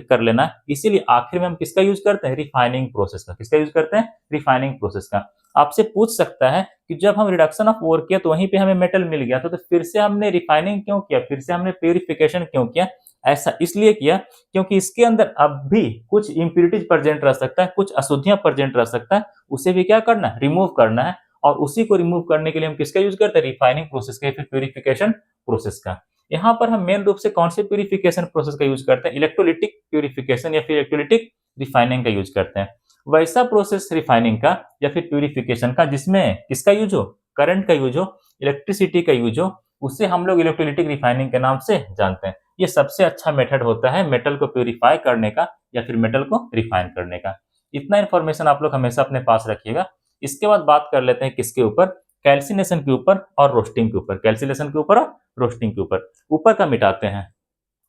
कर लेना है। इसीलिए आखिर में हम किसका यूज करते हैं? रिफाइनिंग प्रोसेस का। किसका यूज करते हैं? रिफाइनिंग प्रोसेस का। आपसे पूछ सकता है कि जब हम रिडक्शन ऑफ ओर किया तो वहीं पे हमें मेटल मिल गया था, तो फिर से हमने रिफाइनिंग क्यों किया? फिर से हमने प्यूरिफिकेशन क्यों किया? ऐसा इसलिए किया क्योंकि इसके अंदर अब भी कुछ इंप्योरिटीज प्रेजेंट रह सकता है, कुछ अशुद्धियां प्रेजेंट रह सकता है, उसे भी क्या करना है? रिमूव करना है। और उसी को रिमूव करने के लिए हम किसका यूज करते हैं? रिफाइनिंग प्रोसेस का, फिर प्यूरिफिकेशन प्रोसेस का। यहाँ पर हम मेन रूप से कौन से प्यूरिफिकेशन प्रोसेस का यूज करते हैं? इलेक्ट्रोलिटिक प्यूरिफिकेशन या फिर इलेक्ट्रोलिटिक रिफाइनिंग का यूज करते हैं। वैसा प्रोसेस रिफाइनिंग का या फिर प्यूरिफिकेशन का जिसमें किसका यूज हो? करंट का यूज हो, इलेक्ट्रिसिटी का यूज हो, उसे हम लोग इलेक्ट्रोलिटिक रिफाइनिंग के नाम से जानते हैं। ये सबसे अच्छा मेथड होता है मेटल को प्यूरिफाई करने का या फिर मेटल को रिफाइन करने का। इतना इंफॉर्मेशन आप लोग हमेशा अपने पास रखिएगा। इसके बाद बात कर लेते हैं किसके ऊपर? कैल्सिनेशन के ऊपर और रोस्टिंग के ऊपर। कैल्सिनेशन के ऊपर और रोस्टिंग के ऊपर। ऊपर का मिटाते हैं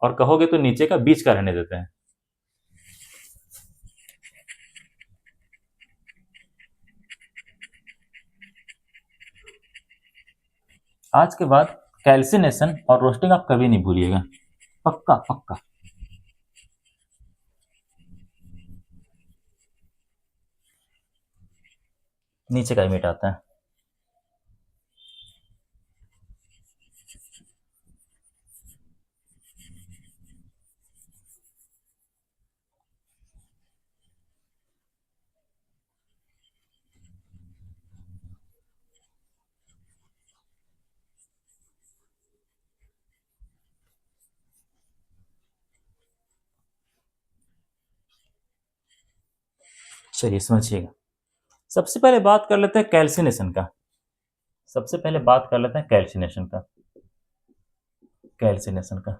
और कहोगे तो नीचे का, बीच का रहने देते हैं। आज के बाद कैल्सिनेशन और रोस्टिंग आप कभी नहीं भूलिएगा, पक्का पक्का। नीचे का ही मिटाते हैं। चलिए समझिएगा। सबसे पहले बात कर लेते हैं कैल्सिनेशन का। सबसे पहले बात कर लेते हैं कैल्सिनेशन का। कैल्सिनेशन का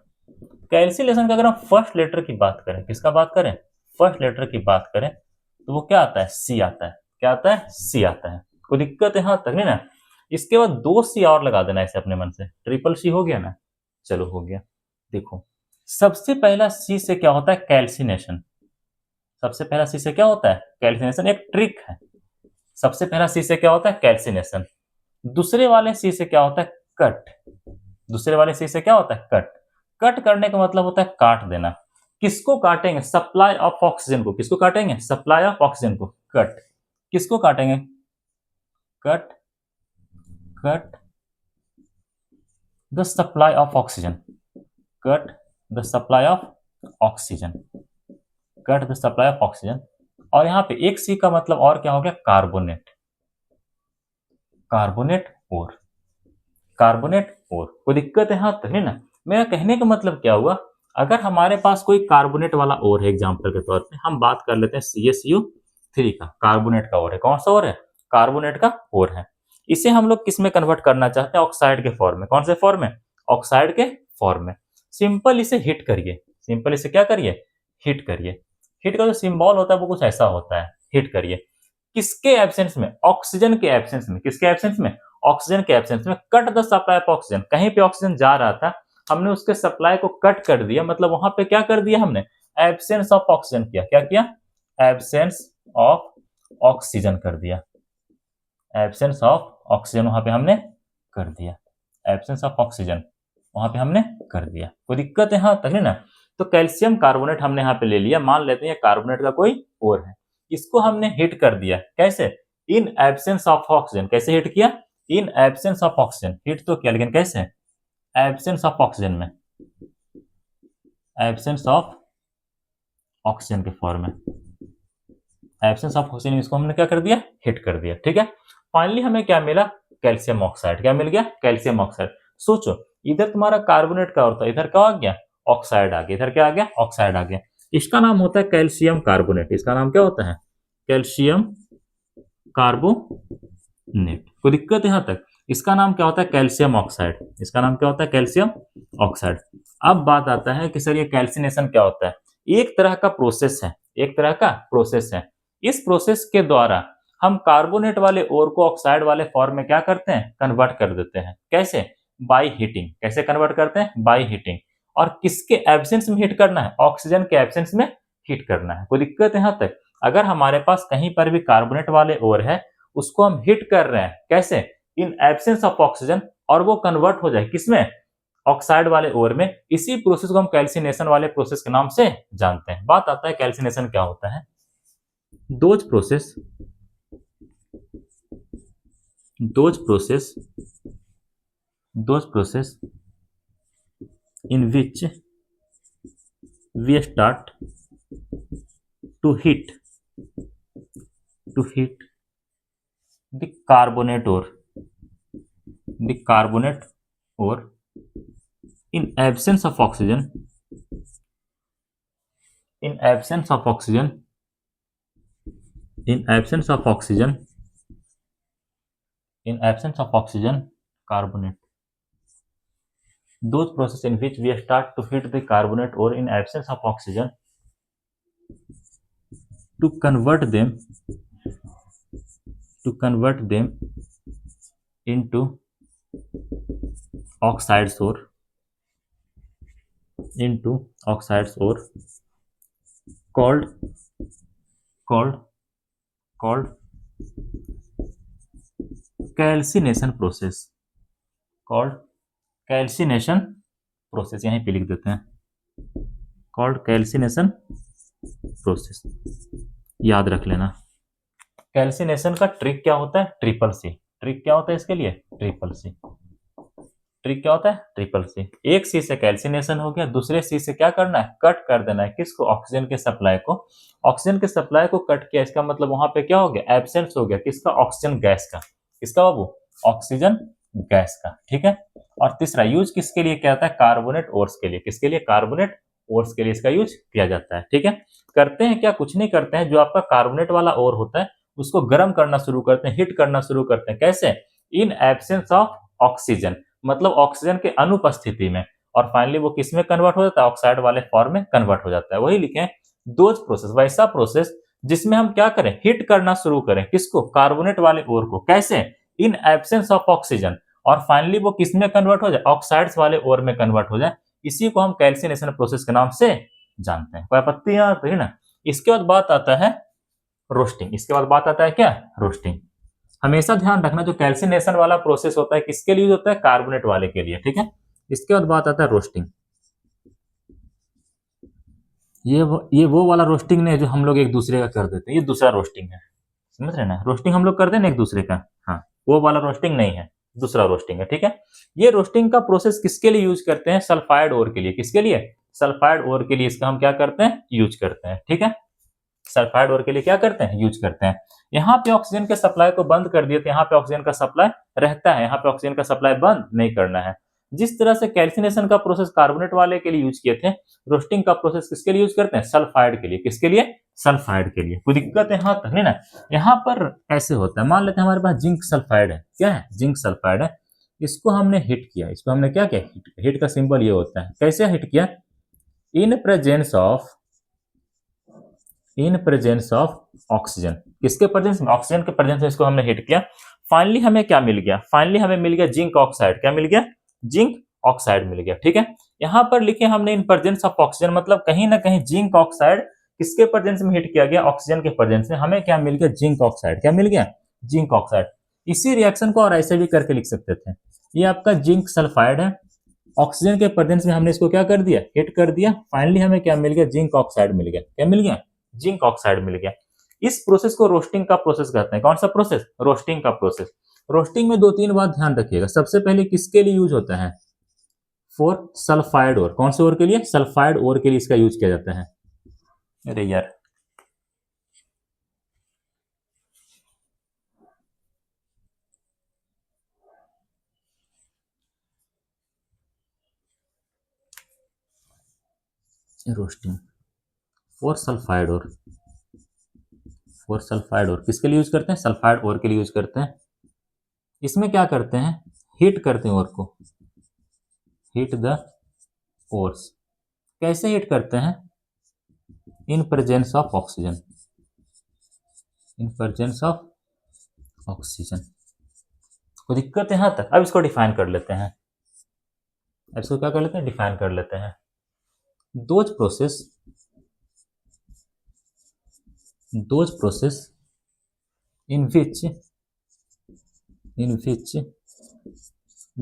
कैल्सिनेशन का अगर हम फर्स्ट लेटर की बात करें, किसका बात करें? फर्स्ट लेटर की बात करें तो वो क्या आता है? सी आता है। क्या आता है? सी आता है। कोई दिक्कत है? हाँ तक नहीं ना? इसके बाद 2 सी और लगा देना ऐसे अपने मन से। ट्रिपल सी हो गया ना? चलो हो गया। देखो, सबसे पहला सी से क्या होता है? कैल्सिनेशन। सबसे पहला सी से क्या होता है? कैल्सिनेशन। एक ट्रिक है। सबसे पहला सी से क्या होता है? कैल्सिनेशन। दूसरे वाले सी से क्या होता है? कट। दूसरे वाले सी से क्या होता है? कट। कट करने का मतलब होता है काट देना। किसको काटेंगे? सप्लाई ऑफ ऑक्सीजन को। किसको काटेंगे? सप्लाई ऑफ ऑक्सीजन को। कट। किसको काटेंगे? Cut. Cut the supply of oxygen. Cut the supply of oxygen. Cut the supply of oxygen. और यहां पे एक सी का मतलब और क्या हो गया? कार्बोनेट। कार्बोनेट और कार्बोनेट और। कोई दिक्कत है? हाँ तो है ना? मेरा कहने का मतलब क्या हुआ? अगर हमारे पास कोई कार्बोनेट वाला और है, एग्जाम्पल के तौर पे हम बात कर लेते हैं CSU3 का। कार्बोनेट का और है। कौन सा और है? कार्बोनेट का और है। इसे हम लोग किस में कन्वर्ट करना चाहते हैं? ऑक्साइड के फॉर्म में। कौन से फॉर्म में? ऑक्साइड के फॉर्म में। सिंपल इसे हिट करिए। सिंपल इसे क्या करिए? हिट करिए। हिट का जो सिंबल होता है वो कुछ ऐसा होता है। हिट करिए। किसके एब्सेंस में? ऑक्सीजन के एब्सेंस में। किसके एब्सेंस में? ऑक्सीजन के एब्सेंस में। Cut the supply of oxygen. कहीं पे ऑक्सीजन जा रहा था, हमने उसके सप्लाई को कट कर दिया, मतलब वहां पे क्या कर दिया हमने? एब्सेंस ऑफ ऑक्सीजन किया। क्या किया? एब्सेंस ऑफ ऑक्सीजन कर दिया। एब्सेंस ऑफ ऑक्सीजन वहां पे हमने कर दिया। एब्सेंस ऑफ ऑक्सीजन वहां पे हमने कर दिया। कोई दिक्कत है? हाँ तक नहीं ना? तो कैल्शियम कार्बोनेट हमने यहाँ पे ले लिया। मान लेते हैं कार्बोनेट का कोई और है, इसको हमने हिट कर दिया। कैसे? In absence of oxygen. कैसे हिट किया? In absence of oxygen. Hit तो किया, लेकिन कैसे? एब्सेंस ऑफ ऑक्सीजन में। एब्सेंस ऑफ ऑक्सीजन के फॉर्म में। एब्सेंस ऑफ ऑक्सीजन, इसको हमने क्या कर दिया? हिट कर दिया। ठीक है। फाइनली हमें क्या मिला? Calcium oxide. क्या मिल गया? Calcium oxide. सोचो, इधर तुम्हारा कार्बोनेट का और था, इधर क्या आ गया? ऑक्साइड आ गया। इधर क्या आ गया? ऑक्साइड आ गया। इसका नाम होता है कैल्शियम कार्बोनेट। इसका नाम क्या होता है? Calcium carbonate. कोई दिक्कत यहां तक? इसका नाम क्या होता है? Calcium oxide. इसका नाम क्या होता है? Calcium oxide. अब बात आता है कि सर ये कैल्सिनेशन क्या होता है? एक तरह का प्रोसेस है, एक तरह का प्रोसेस है। इस प्रोसेस के द्वारा हम कार्बोनेट वाले ओर को ऑक्साइड वाले फॉर्म में क्या करते हैं? कन्वर्ट कर देते हैं। कैसे? By heating. कैसे कन्वर्ट करते हैं? By heating. और किसके एब्सेंस में हीट करना है? ऑक्सीजन के एब्सेंस में हीट करना है। कोई दिक्कत यहां तक? अगर हमारे पास कहीं पर भी कार्बोनेट वाले ओर है, उसको हम हीट कर रहे हैं, कैसे? इन एब्सेंस ऑफ ऑक्सीजन, और वो कन्वर्ट हो जाए किसमें? ऑक्साइड वाले ओर में। इसी प्रोसेस को हम कैल्सिनेशन वाले प्रोसेस के नाम से जानते हैं। बात आता है कैल्सिनेशन क्या होता है? Those process those process those process in which we start to heat the carbonate ore in absence of oxygen, in absence of oxygen in absence of oxygen in absence of oxygen carbonate. Those processes in which we start to heat the carbonate ore in absence of oxygen to convert them into oxides ore called called called calcination process, called calcination process। यहीं पे लिख देते हैं, called calcination process। याद रख लेना। Calcination का trick क्या होता है? ट्रिपल सी। ट्रिक क्या होता है इसके लिए? Triple C. ट्रिक क्या होता है? Triple C. एक सी से कैल्सिनेशन हो गया, दूसरे सी से क्या करना है? कट कर देना है। किसको? ऑक्सीजन के सप्लाई को। ऑक्सीजन के सप्लाई को कट किया, इसका मतलब वहां पे क्या हो गया? एब्सेंस हो गया। किसका? ऑक्सीजन गैस का। किसका बाबू? ऑक्सीजन गैस का। ठीक है। और तीसरा यूज किसके लिए किया जाता है? कार्बोनेट ओर्स के लिए। किसके लिए? कार्बोनेट ओर्स के लिए इसका यूज किया जाता है। ठीक है। करते हैं क्या? कुछ नहीं करते हैं। जो आपका कार्बोनेट वाला ओर होता है उसको गर्म करना शुरू करते हैं, हिट करना शुरू करते हैं। कैसे? इन एब्सेंस ऑफ ऑक्सीजन, मतलब ऑक्सीजन के अनुपस्थिति में। और फाइनली वो किस में कन्वर्ट हो जाता है? ऑक्साइड वाले फॉर्म में कन्वर्ट हो जाता है। वही लिखे दोज प्रोसेस, वैसा प्रोसेस जिसमें हम क्या करें? हिट करना शुरू करें। किसको? कार्बोनेट वाले ओर को। कैसे? In absence of oxygen. और फाइनली वो किस में कन्वर्ट हो जाए? ऑक्साइड्स वाले ओर में कन्वर्ट हो जाए। इसी को हम कैल्सिनेशन प्रोसेस के नाम से जानते हैं। कोई आपत्ति यहाँ तो है ना? इसके बाद बात आता है रोस्टिंग। इसके बाद बात आता है क्या? रोस्टिंग। हमेशा ध्यान रखना जो कैल्सिनेशन वाला प्रोसेस होता है किसके लिए होता है? कार्बोनेट वाले के लिए। ठीक है। इसके बाद बात आता है रोस्टिंग। ये वो वाला रोस्टिंग नहीं है जो हम लोग एक दूसरे का कर देते हैं, ये दूसरा रोस्टिंग है। समझ रहे ना? रोस्टिंग हम लोग करते हैं ना एक दूसरे का, हाँ, वो वाला रोस्टिंग नहीं है, दूसरा रोस्टिंग है। ठीक है। ये रोस्टिंग का प्रोसेस किसके लिए यूज करते हैं? सल्फाइड ओर के लिए। किसके लिए? सल्फाइड ओर के लिए इसका हम क्या करते हैं? यूज करते हैं। ठीक है। सल्फाइड ओर के लिए क्या करते हैं? यूज करते हैं। यहाँ पे ऑक्सीजन के सप्लाई को बंद कर दिए तो यहाँ पे ऑक्सीजन का सप्लाई रहता है, यहाँ पे ऑक्सीजन का सप्लाई बंद नहीं करना है। जिस तरह से कैल्सिनेशन का प्रोसेस कार्बोनेट वाले के लिए यूज किए थे, रोस्टिंग का प्रोसेस किसके लिए यूज करते हैं? सल्फाइड के लिए। किसके लिए? सल्फाइड के लिए। कोई दिक्कत है यहाँ तक नहीं ना? यहाँ पर ऐसे होता है, मान लेते हैं हमारे पास जिंक सल्फाइड है। क्या है? जिंक सल्फाइड है। इसको हमने हिट किया। इसको हमने क्या किया? हिट का सिंबल ये होता है। कैसे हिट किया? In presence of oxygen. किसके प्रेजेंस में? ऑक्सीजन के प्रेजेंस में इसको हमने हिट किया। फाइनली हमें क्या मिल गया? फाइनली हमें मिल गया जिंक ऑक्साइड। क्या मिल गया? जिंक ऑक्साइड मिल गया। ठीक है। यहां पर लिखे हमने इन प्रेजेंस ऑफ ऑक्सीजन, मतलब कहीं ना कहीं जिंक ऑक्साइड किसके प्रेजेंस में हिट किया गया? ऑक्सीजन के प्रेजेंस में। हमें क्या मिल गया? Zinc oxide. क्या मिल गया? Zinc oxide. इसी रिएक्शन को और ऐसे भी करके लिख सकते थे। ये आपका जिंक सल्फाइड है, ऑक्सीजन के प्रेजेंस में हमने इसको क्या कर दिया? हिट कर दिया। फाइनली हमें क्या मिल गया? जिंक ऑक्साइड मिल गया। क्या मिल गया? जिंक ऑक्साइड मिल गया। इस प्रोसेस को रोस्टिंग का प्रोसेस कहते हैं। कौन सा प्रोसेस? रोस्टिंग का प्रोसेस। रोस्टिंग में दो तीन बात ध्यान रखिएगा। सबसे पहले किसके लिए यूज होता है? For sulphide ore. कौन से ओर के लिए? सल्फाइड ओर के लिए इसका यूज किया जाता है। अरे यार, रोस्टिंग और सल्फाइड और किसके लिए यूज करते हैं? सल्फाइड और के लिए यूज करते हैं। इसमें क्या करते हैं? हीट करते हैं और को, हीट द ओर्स। कैसे हीट करते हैं? In presence of oxygen, in presence of oxygen. कोई दिक्कत है यहां तक? अब इसको डिफाइन कर लेते हैं, अब इसको क्या कर लेते हैं? डिफाइन कर लेते हैं। Those process in which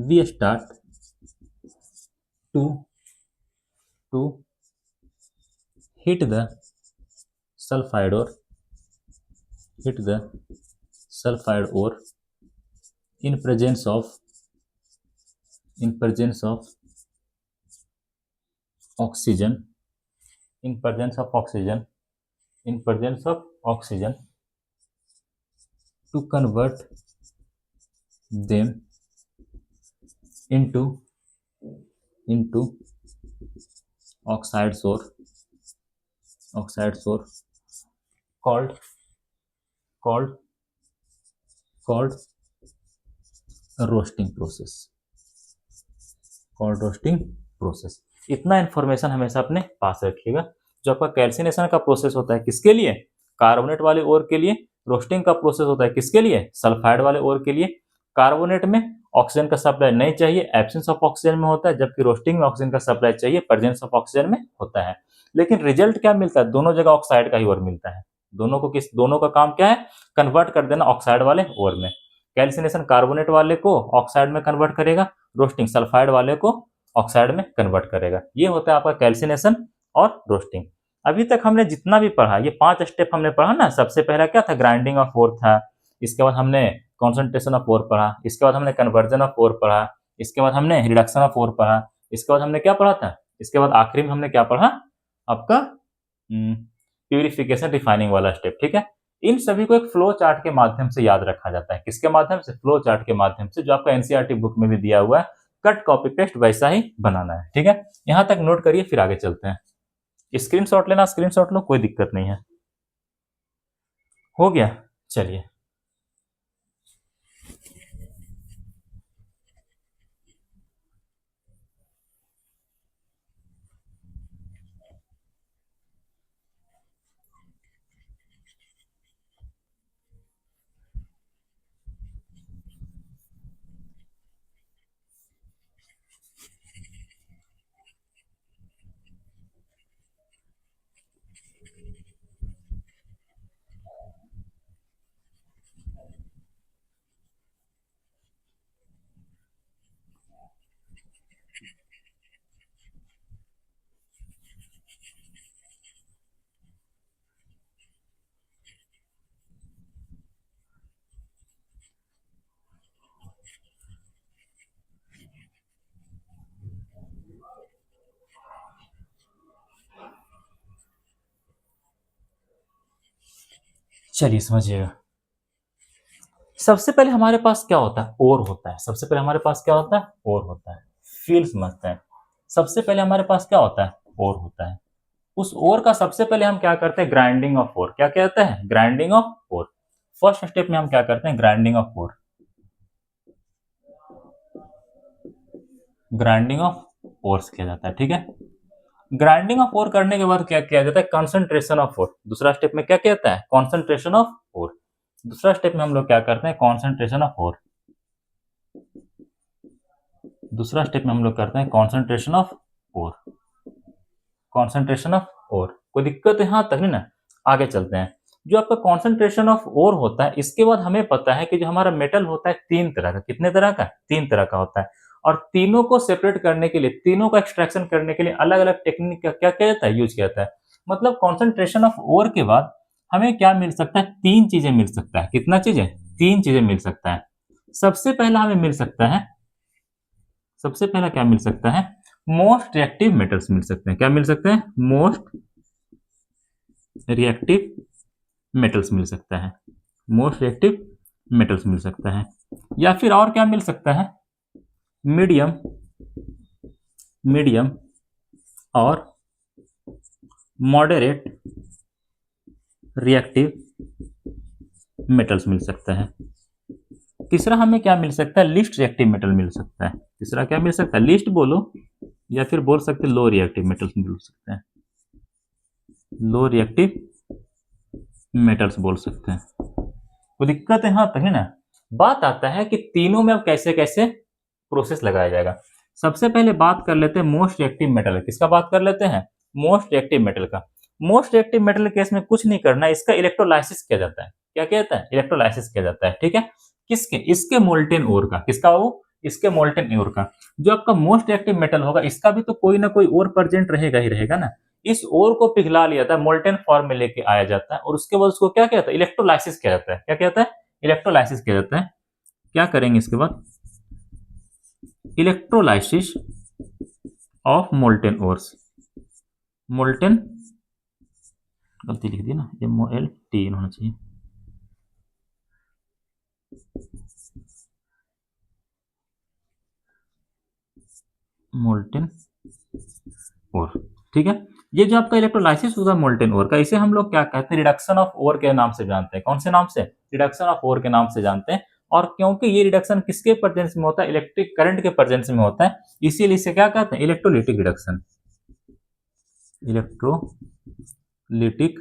we start to hit the sulfide ore in presence of oxygen, to convert them into oxides or called roasting process. इतना इंफॉर्मेशन हमेशा अपने पास रखिएगा। जो आपका कैल्सिनेशन का प्रोसेस होता है किसके लिए? कार्बोनेट वाले ओर के लिए। रोस्टिंग का प्रोसेस होता है किसके लिए? सल्फाइड वाले ओर के लिए। कार्बोनेट में ऑक्सीजन का सप्लाई नहीं चाहिए, एब्सेंस ऑफ ऑक्सीजन में होता है, जबकि रोस्टिंग में ऑक्सीजन का सप्लाई चाहिए, प्रेजेंस ऑफ ऑक्सीजन में होता है। लेकिन रिजल्ट क्या मिलता है? दोनों जगह ऑक्साइड का ही ओर मिलता है। दोनों का काम क्या है? कन्वर्ट कर देना ऑक्साइड वाले ओर में। कैल्सिनेशन कार्बोनेट वाले को ऑक्साइड में कन्वर्ट करेगा, रोस्टिंग सल्फाइड वाले को ऑक्साइड में कन्वर्ट करेगा। ये होता है आपका कैल्सिनेशन और रोस्टिंग। अभी तक हमने जितना भी पढ़ा, ये 5 स्टेप हमने पढ़ा ना। सबसे पहला क्या था? ग्राइंडिंग ऑफ ओर था। इसके बाद हमने कॉन्सेंट्रेशन ऑफ ओर पढ़ा। इसके बाद हमने कन्वर्जन ऑफ ओर पढ़ा। इसके बाद हमने रिडक्शन ऑफ ओर पढ़ा। इसके बाद हमने क्या पढ़ा था? इसके बाद आखिरी में हमने क्या पढ़ा? आपका प्यूरिफिकेशन रिफाइनिंग वाला स्टेप। ठीक है, इन सभी को एक फ्लो चार्ट के माध्यम से याद रखा जाता है। किसके माध्यम से? फ्लो चार्ट के माध्यम से, जो आपका एनसीईआरटी बुक में भी दिया हुआ है। कट कॉपी पेस्ट वैसा ही बनाना है। ठीक है, यहां तक नोट करिए, फिर आगे चलते हैं। स्क्रीनशॉट लेना, स्क्रीनशॉट लो, कोई दिक्कत नहीं है। हो गया, चलिए। चलिए समझिएगा। सबसे पहले हमारे पास क्या होता है? ओर होता है। सबसे पहले हमारे पास क्या होता है? ओर होता है। फील समझते हैं। सबसे पहले हमारे पास क्या होता है? ओर होता है। उस ओर का सबसे पहले हम क्या करते हैं? Grinding of ore. क्या कहते हैं? Grinding of ore. First step में हम क्या करते हैं? Grinding of ore. Grinding of ores किया जाता है। ठीक है, ग्राइंडिंग ऑफ ओर करने के बाद क्या किया जाता है? Concentration of ore. दूसरा स्टेप में क्या कहता है? Concentration of ore. दूसरा स्टेप में हम लोग क्या करते हैं? Concentration of ore. दूसरा स्टेप में हम लोग करते हैं concentration of ore. Concentration of ore. कोई दिक्कत यहां तक नहीं ना? आगे चलते हैं। जो आपका कॉन्सेंट्रेशन ऑफ ओर होता है, इसके बाद हमें पता है कि जो हमारा मेटल होता है 3 तरह का। कितने तरह का? 3 तरह का होता है। और तीनों को सेपरेट करने के लिए, तीनों का एक्सट्रैक्शन करने के लिए अलग अलग टेक्निक का क्या किया जाता है? यूज किया जाता है। मतलब कॉन्सेंट्रेशन ऑफ ओर के बाद हमें क्या मिल सकता है? 3 चीजें मिल सकता है। कितना चीजें? 3 चीजें मिल सकता है। सबसे पहला हमें मिल सकता है, सबसे पहला क्या मिल सकता है? मोस्ट रिएक्टिव मेटल्स मिल सकते हैं। क्या मिल सकते हैं? मोस्ट रिएक्टिव मेटल्स मिल सकता है। मोस्ट रिएक्टिव मेटल्स मिल सकता है। या फिर और क्या मिल सकता है? मीडियम और मॉडरेट रिएक्टिव मेटल्स मिल सकता है। तीसरा हमें क्या मिल सकता है, लीस्ट रिएक्टिव मेटल मिल सकता है। तीसरा क्या मिल सकता है, लीस्ट बोलो या फिर बोल सकते हैं लो रिएक्टिव मेटल्स मिल सकते हैं, लो रिएक्टिव मेटल्स बोल सकते हैं। तो दिक्कत यहाँ तक है ना। बात आता है कि तीनों में अब कैसे कैसे प्रोसेस लगाया जाएगा। सबसे पहले बात कर लेते हैं मोस्ट रिएक्टिव मेटल, किसका बात कर लेते हैं, मोस्ट रिएक्टिव मेटल का। मोस्ट रिएक्टिव मेटल केस में कुछ नहीं करना है, इसका इलेक्ट्रोलाइसिस किया जाता है। क्या कहता है, इलेक्ट्रोलाइसिस किया जाता है, ठीक है। किसके, इसके मोल्टेन ओर का, किसका वो, इसके मोल्टेन ओर का। जो आपका मोस्ट रिएक्टिव मेटल होगा इसका भी तो कोई ना कोई और प्रेजेंट रहेगा ही रहेगा ना। इस ओर को पिघला लिया था, मोल्टेन फॉर्म में लेके आया जाता है और उसके बाद उसको क्या कहता है, इलेक्ट्रोलाइसिस किया जाता है। क्या कहता है, इलेक्ट्रोलाइसिस किया जाता है। क्या करेंगे इसके बाद, electrolysis of molten ores. Molten, गलती लिख दी ना, MOLT होना चाहिए। मोल्टेन ओर, ठीक है। ये जो आपका इलेक्ट्रोलाइसिस होगा मोल्टेन ओर का, इसे हम लोग क्या कहते हैं, रिडक्शन ऑफ ओर के नाम से जानते हैं। कौन से नाम से, रिडक्शन ऑफ ओर के नाम से जानते हैं। और क्योंकि ये रिडक्शन किसके प्रेजेंस में होता है, इलेक्ट्रिक करंट के प्रेजेंस में होता है, इसीलिए इसे क्या कहते हैं, electrolytic reduction. Electrolytic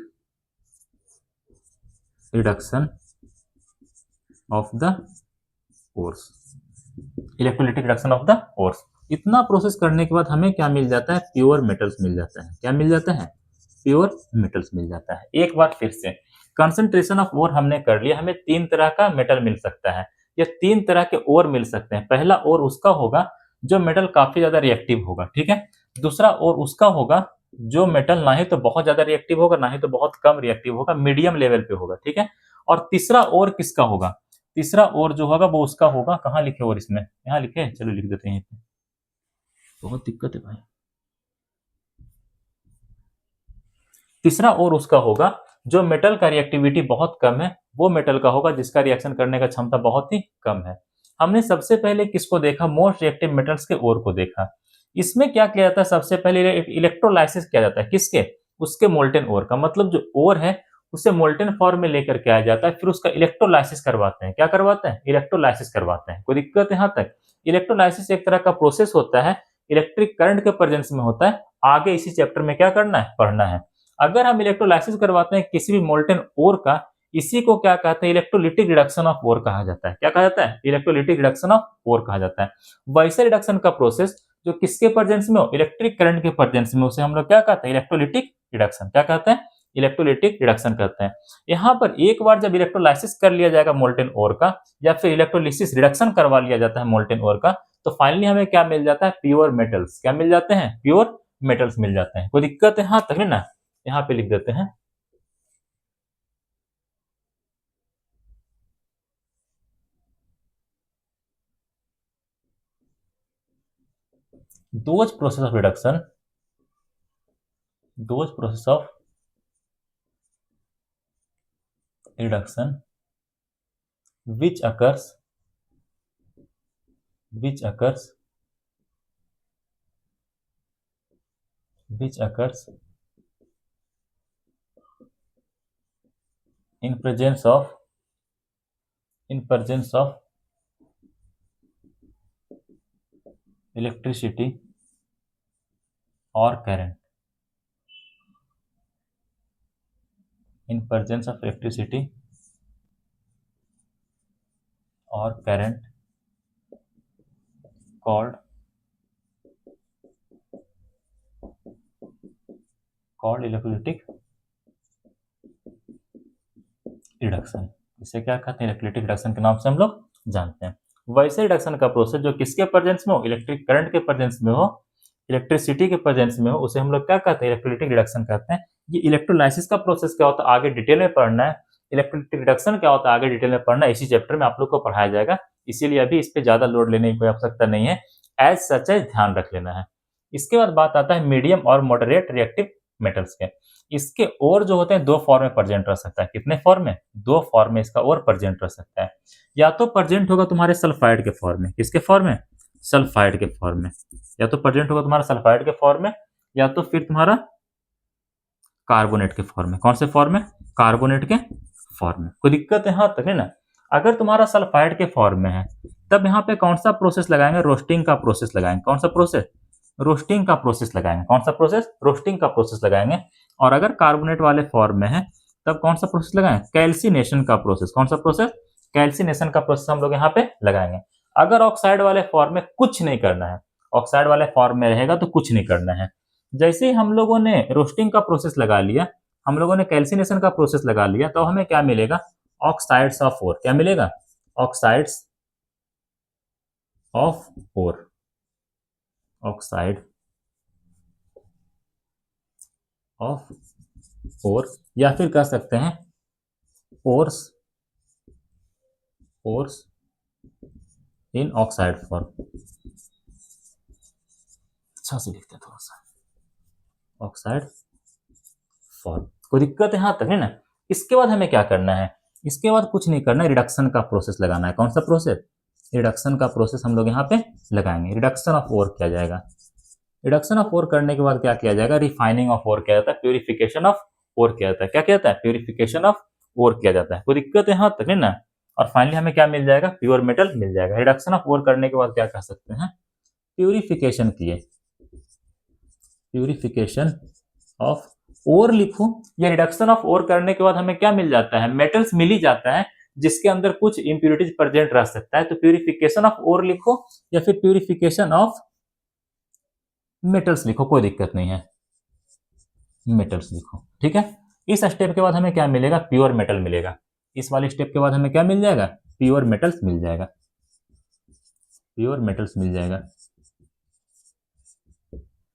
reduction of the ores, electrolytic reduction of the ores. इतना प्रोसेस करने के बाद हमें क्या मिल जाता है, प्योर मेटल्स मिल जाता है। क्या मिल जाता है, प्योर मेटल्स मिल जाता है। एक बार फिर से कंसंट्रेशन ऑफ ओर हमने कर लिया, हमें तीन तरह का मेटल मिल सकता है, या तीन तरह के ओर मिल सकते हैं। पहला ओर उसका होगा जो मेटल काफी ज्यादा रिएक्टिव होगा, ठीक है। दूसरा ओर उसका होगा जो मेटल ना ही तो बहुत ज्यादा रिएक्टिव होगा, ना ही तो बहुत कम रिएक्टिव होगा, मीडियम लेवल पे होगा, ठीक है। और तीसरा ओर किसका होगा, तीसरा ओर जो होगा वो उसका होगा, कहाँ लिखे और इसमें, यहाँ लिखे, चलो लिख देते हैं, बहुत दिक्कत है भाई। तीसरा ओर उसका होगा जो मेटल का रिएक्टिविटी बहुत कम है, वो मेटल का होगा जिसका रिएक्शन करने का क्षमता बहुत ही कम है। हमने सबसे पहले किसको देखा, मोस्ट रिएक्टिव मेटल्स के ओर को देखा। इसमें क्या किया जाता है, सबसे पहले इलेक्ट्रोलाइसिस किया जाता है, किसके, उसके मोल्टेन ओर का। मतलब जो ओर है उसे मोल्टेन फॉर्म में लेकर के आया जाता है, फिर उसका इलेक्ट्रोलाइसिस करवाते हैं। क्या करवाते हैं, इलेक्ट्रोलाइसिस करवाते हैं। कोई दिक्कत यहाँ तक, इलेक्ट्रोलाइसिस एक तरह का प्रोसेस होता है, इलेक्ट्रिक करंट के प्रेजेंस में होता है। आगे इसी चैप्टर में क्या करना है, पढ़ना है। अगर हम इलेक्ट्रोलाइसिस करवाते हैं किसी भी मोल्टेन ओर का, इसी को क्या कहते हैं, इलेक्ट्रोलिटिक रिडक्शन ऑफ ओर कहा जाता है। क्या कहा जाता है, इलेक्ट्रोलिटिक रिडक्शन ऑफ ओर कहा जाता है। वैसे रिडक्शन का प्रोसेस जो किसके प्रेजेंस में हो, इलेक्ट्रिक करंट के प्रेजेंस में, उसे हम लोग क्या कहते हैं, इलेक्ट्रोलिटिक रिडक्शन। क्या कहते हैं, इलेक्ट्रोलिटिक रिडक्शन कहते हैं। यहाँ पर एक बार जब इलेक्ट्रोलाइसिस कर लिया जाएगा मोल्टेन ओर का, या फिर इलेक्ट्रोलिसिस रिडक्शन करवा लिया जाता है मोल्टेन ओर का, तो फाइनली हमें क्या मिल जाता है, प्योर मेटल्स। क्या मिल जाते हैं, प्योर मेटल्स मिल जाते हैं। कोई दिक्कत है यहाँ तक है ना, यहाँ पे लिख देते हैं, those process of reduction, those process of reduction which occurs, which occurs, which occurs in presence of, in presence of electricity or current, in presence of electricity or current called, called electrolytic reduction. इसे क्या कहते हैं, electrolytic reduction के नाम से हम लोग जानते हैं। वैसे रिडक्शन का प्रोसेस जो किसके प्रेजेंस में हो, इलेक्ट्रिक करंट के प्रेजेंस में हो, इलेक्ट्रिसिटी के प्रेजेंस में हो, उसे हम लोग क्या कहते हैं, इलेक्ट्रोलिटिक रिडक्शन कहते हैं। ये इलेक्ट्रोलाइसिस का प्रोसेस क्या होता है आगे डिटेल में पढ़ना है, इलेक्ट्रोलिटिक रिडक्शन क्या होता है आगे डिटेल में पढ़ना है, इसी चैप्टर में आप लोग को पढ़ाया जाएगा। इसीलिए अभी इस पर ज्यादा लोड लेने की कोई आवश्यकता नहीं है, एज सच है ध्यान रख लेना है। इसके बाद बात आता है मीडियम और मॉडरेट रिएक्टिव मेटल्स के। इसके और जो होते हैं दो फॉर्म में प्रेजेंट रह सकता है। कितने फॉर्म में, दो फॉर्म में इसका और प्रेजेंट रह सकता है। या तो प्रेजेंट होगा तुम्हारे सल्फाइड के फॉर्म में, किसके फॉर्म में, सल्फाइड के फॉर्म में। या तो प्रेजेंट होगा तुम्हारा सल्फाइड के फॉर्म में, या तो फिर तुम्हारा कार्बोनेट के फॉर्म में। कौन से फॉर्म में? कार्बोनेट के फॉर्म में। कोई दिक्कत है यहाँ तक है ना? अगर तुम्हारा सल्फाइड के फॉर्म में है तब यहाँ पे कौन सा प्रोसेस लगाएंगे? रोस्टिंग का प्रोसेस लगाएंगे। कौन सा प्रोसेस? रोस्टिंग का प्रोसेस लगाएंगे। कौन सा प्रोसेस? रोस्टिंग का प्रोसेस लगाएंगे। और अगर कार्बोनेट वाले फॉर्म में है तब कौन सा प्रोसेस लगाएंगे? कैल्सिनेशन का प्रोसेस। कौन सा प्रोसेस? कैल्सिनेशन का प्रोसेस हम लोग यहाँ पे लगाएंगे। अगर ऑक्साइड वाले फॉर्म में कुछ नहीं करना है, ऑक्साइड वाले फॉर्म में रहेगा तो कुछ नहीं करना है। जैसे ही हम लोगों ने रोस्टिंग का प्रोसेस लगा लिया, हम लोगों ने कैल्सिनेशन का प्रोसेस लगा लिया, तो हमें क्या मिलेगा? Oxides of ore. क्या मिलेगा? Oxides of ore. Oxide of ore, या फिर कह सकते हैं ores, ores in oxide form. अच्छा से लिखते हैं थोड़ा सा, ऑक्साइड फॉर्म। कोई दिक्कत है? यहां तक है ना? इसके बाद हमें क्या करना है? इसके बाद कुछ नहीं करना है, रिडक्शन का प्रोसेस लगाना है। कौन सा प्रोसेस? रिडक्शन का प्रोसेस हम लोग यहाँ पे लगाएंगे। रिडक्शन ऑफ ओर किया जाएगा। रिडक्शन ऑफ ओर करने के बाद क्या किया जाएगा? रिफाइनिंग ऑफ ओर किया जाता है, प्यूरिफिकेशन ऑफ ओर किया जाता है। क्या किया जाता है? प्यूरिफिकेशन ऑफ ओर किया जाता है। कोई दिक्कत है यहाँ तक है ना? और फाइनली हमें क्या मिल जाएगा? प्योर मेटल मिल जाएगा। रिडक्शन ऑफ ओर करने के बाद क्या कह सकते हैं? प्यूरिफिकेशन किए, प्यूरिफिकेशन ऑफ ओर लिखो, या रिडक्शन ऑफ ओर करने के बाद हमें क्या मिल जाता है? मेटल्स मिल ही जाता है जिसके अंदर कुछ इंप्योरिटीज प्रेजेंट रह सकता है। तो प्यूरिफिकेशन ऑफ ओर लिखो या फिर प्यूरिफिकेशन ऑफ मेटल्स लिखो, कोई दिक्कत नहीं है। मेटल्स लिखो, ठीक है। इस स्टेप के बाद हमें क्या मिलेगा? प्योर मेटल मिलेगा। इस वाले स्टेप के बाद हमें क्या मिल जाएगा? प्योर मेटल्स मिल जाएगा। प्योर मेटल्स मिल जाएगा।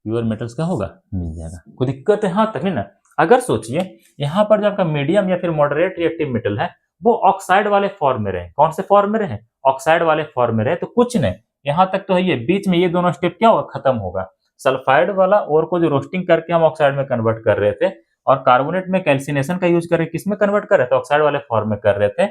प्योर मेटल्स क्या होगा? मिल जाएगा। कोई दिक्कत है यहाँ तक है ना? अगर सोचिए यहाँ पर जो आपका मीडियम या फिर मॉडरेट रिएक्टिव मेटल है वो ऑक्साइड वाले फॉर्म में रहे। कौन से फॉर्म में रहे? ऑक्साइड वाले फॉर्म में रहे, तो कुछ नहीं, यहाँ तक तो है ये, बीच में ये दोनों स्टेप क्या होगा? खत्म होगा। सल्फाइड वाला ओर को जो रोस्टिंग करके हम ऑक्साइड में कन्वर्ट कर रहे थे, और कार्बोनेट में कैल्सिनेशन का यूज करके किसमें कन्वर्ट कर रहे थे? ऑक्साइड वाले फॉर्म में कर रहे थे।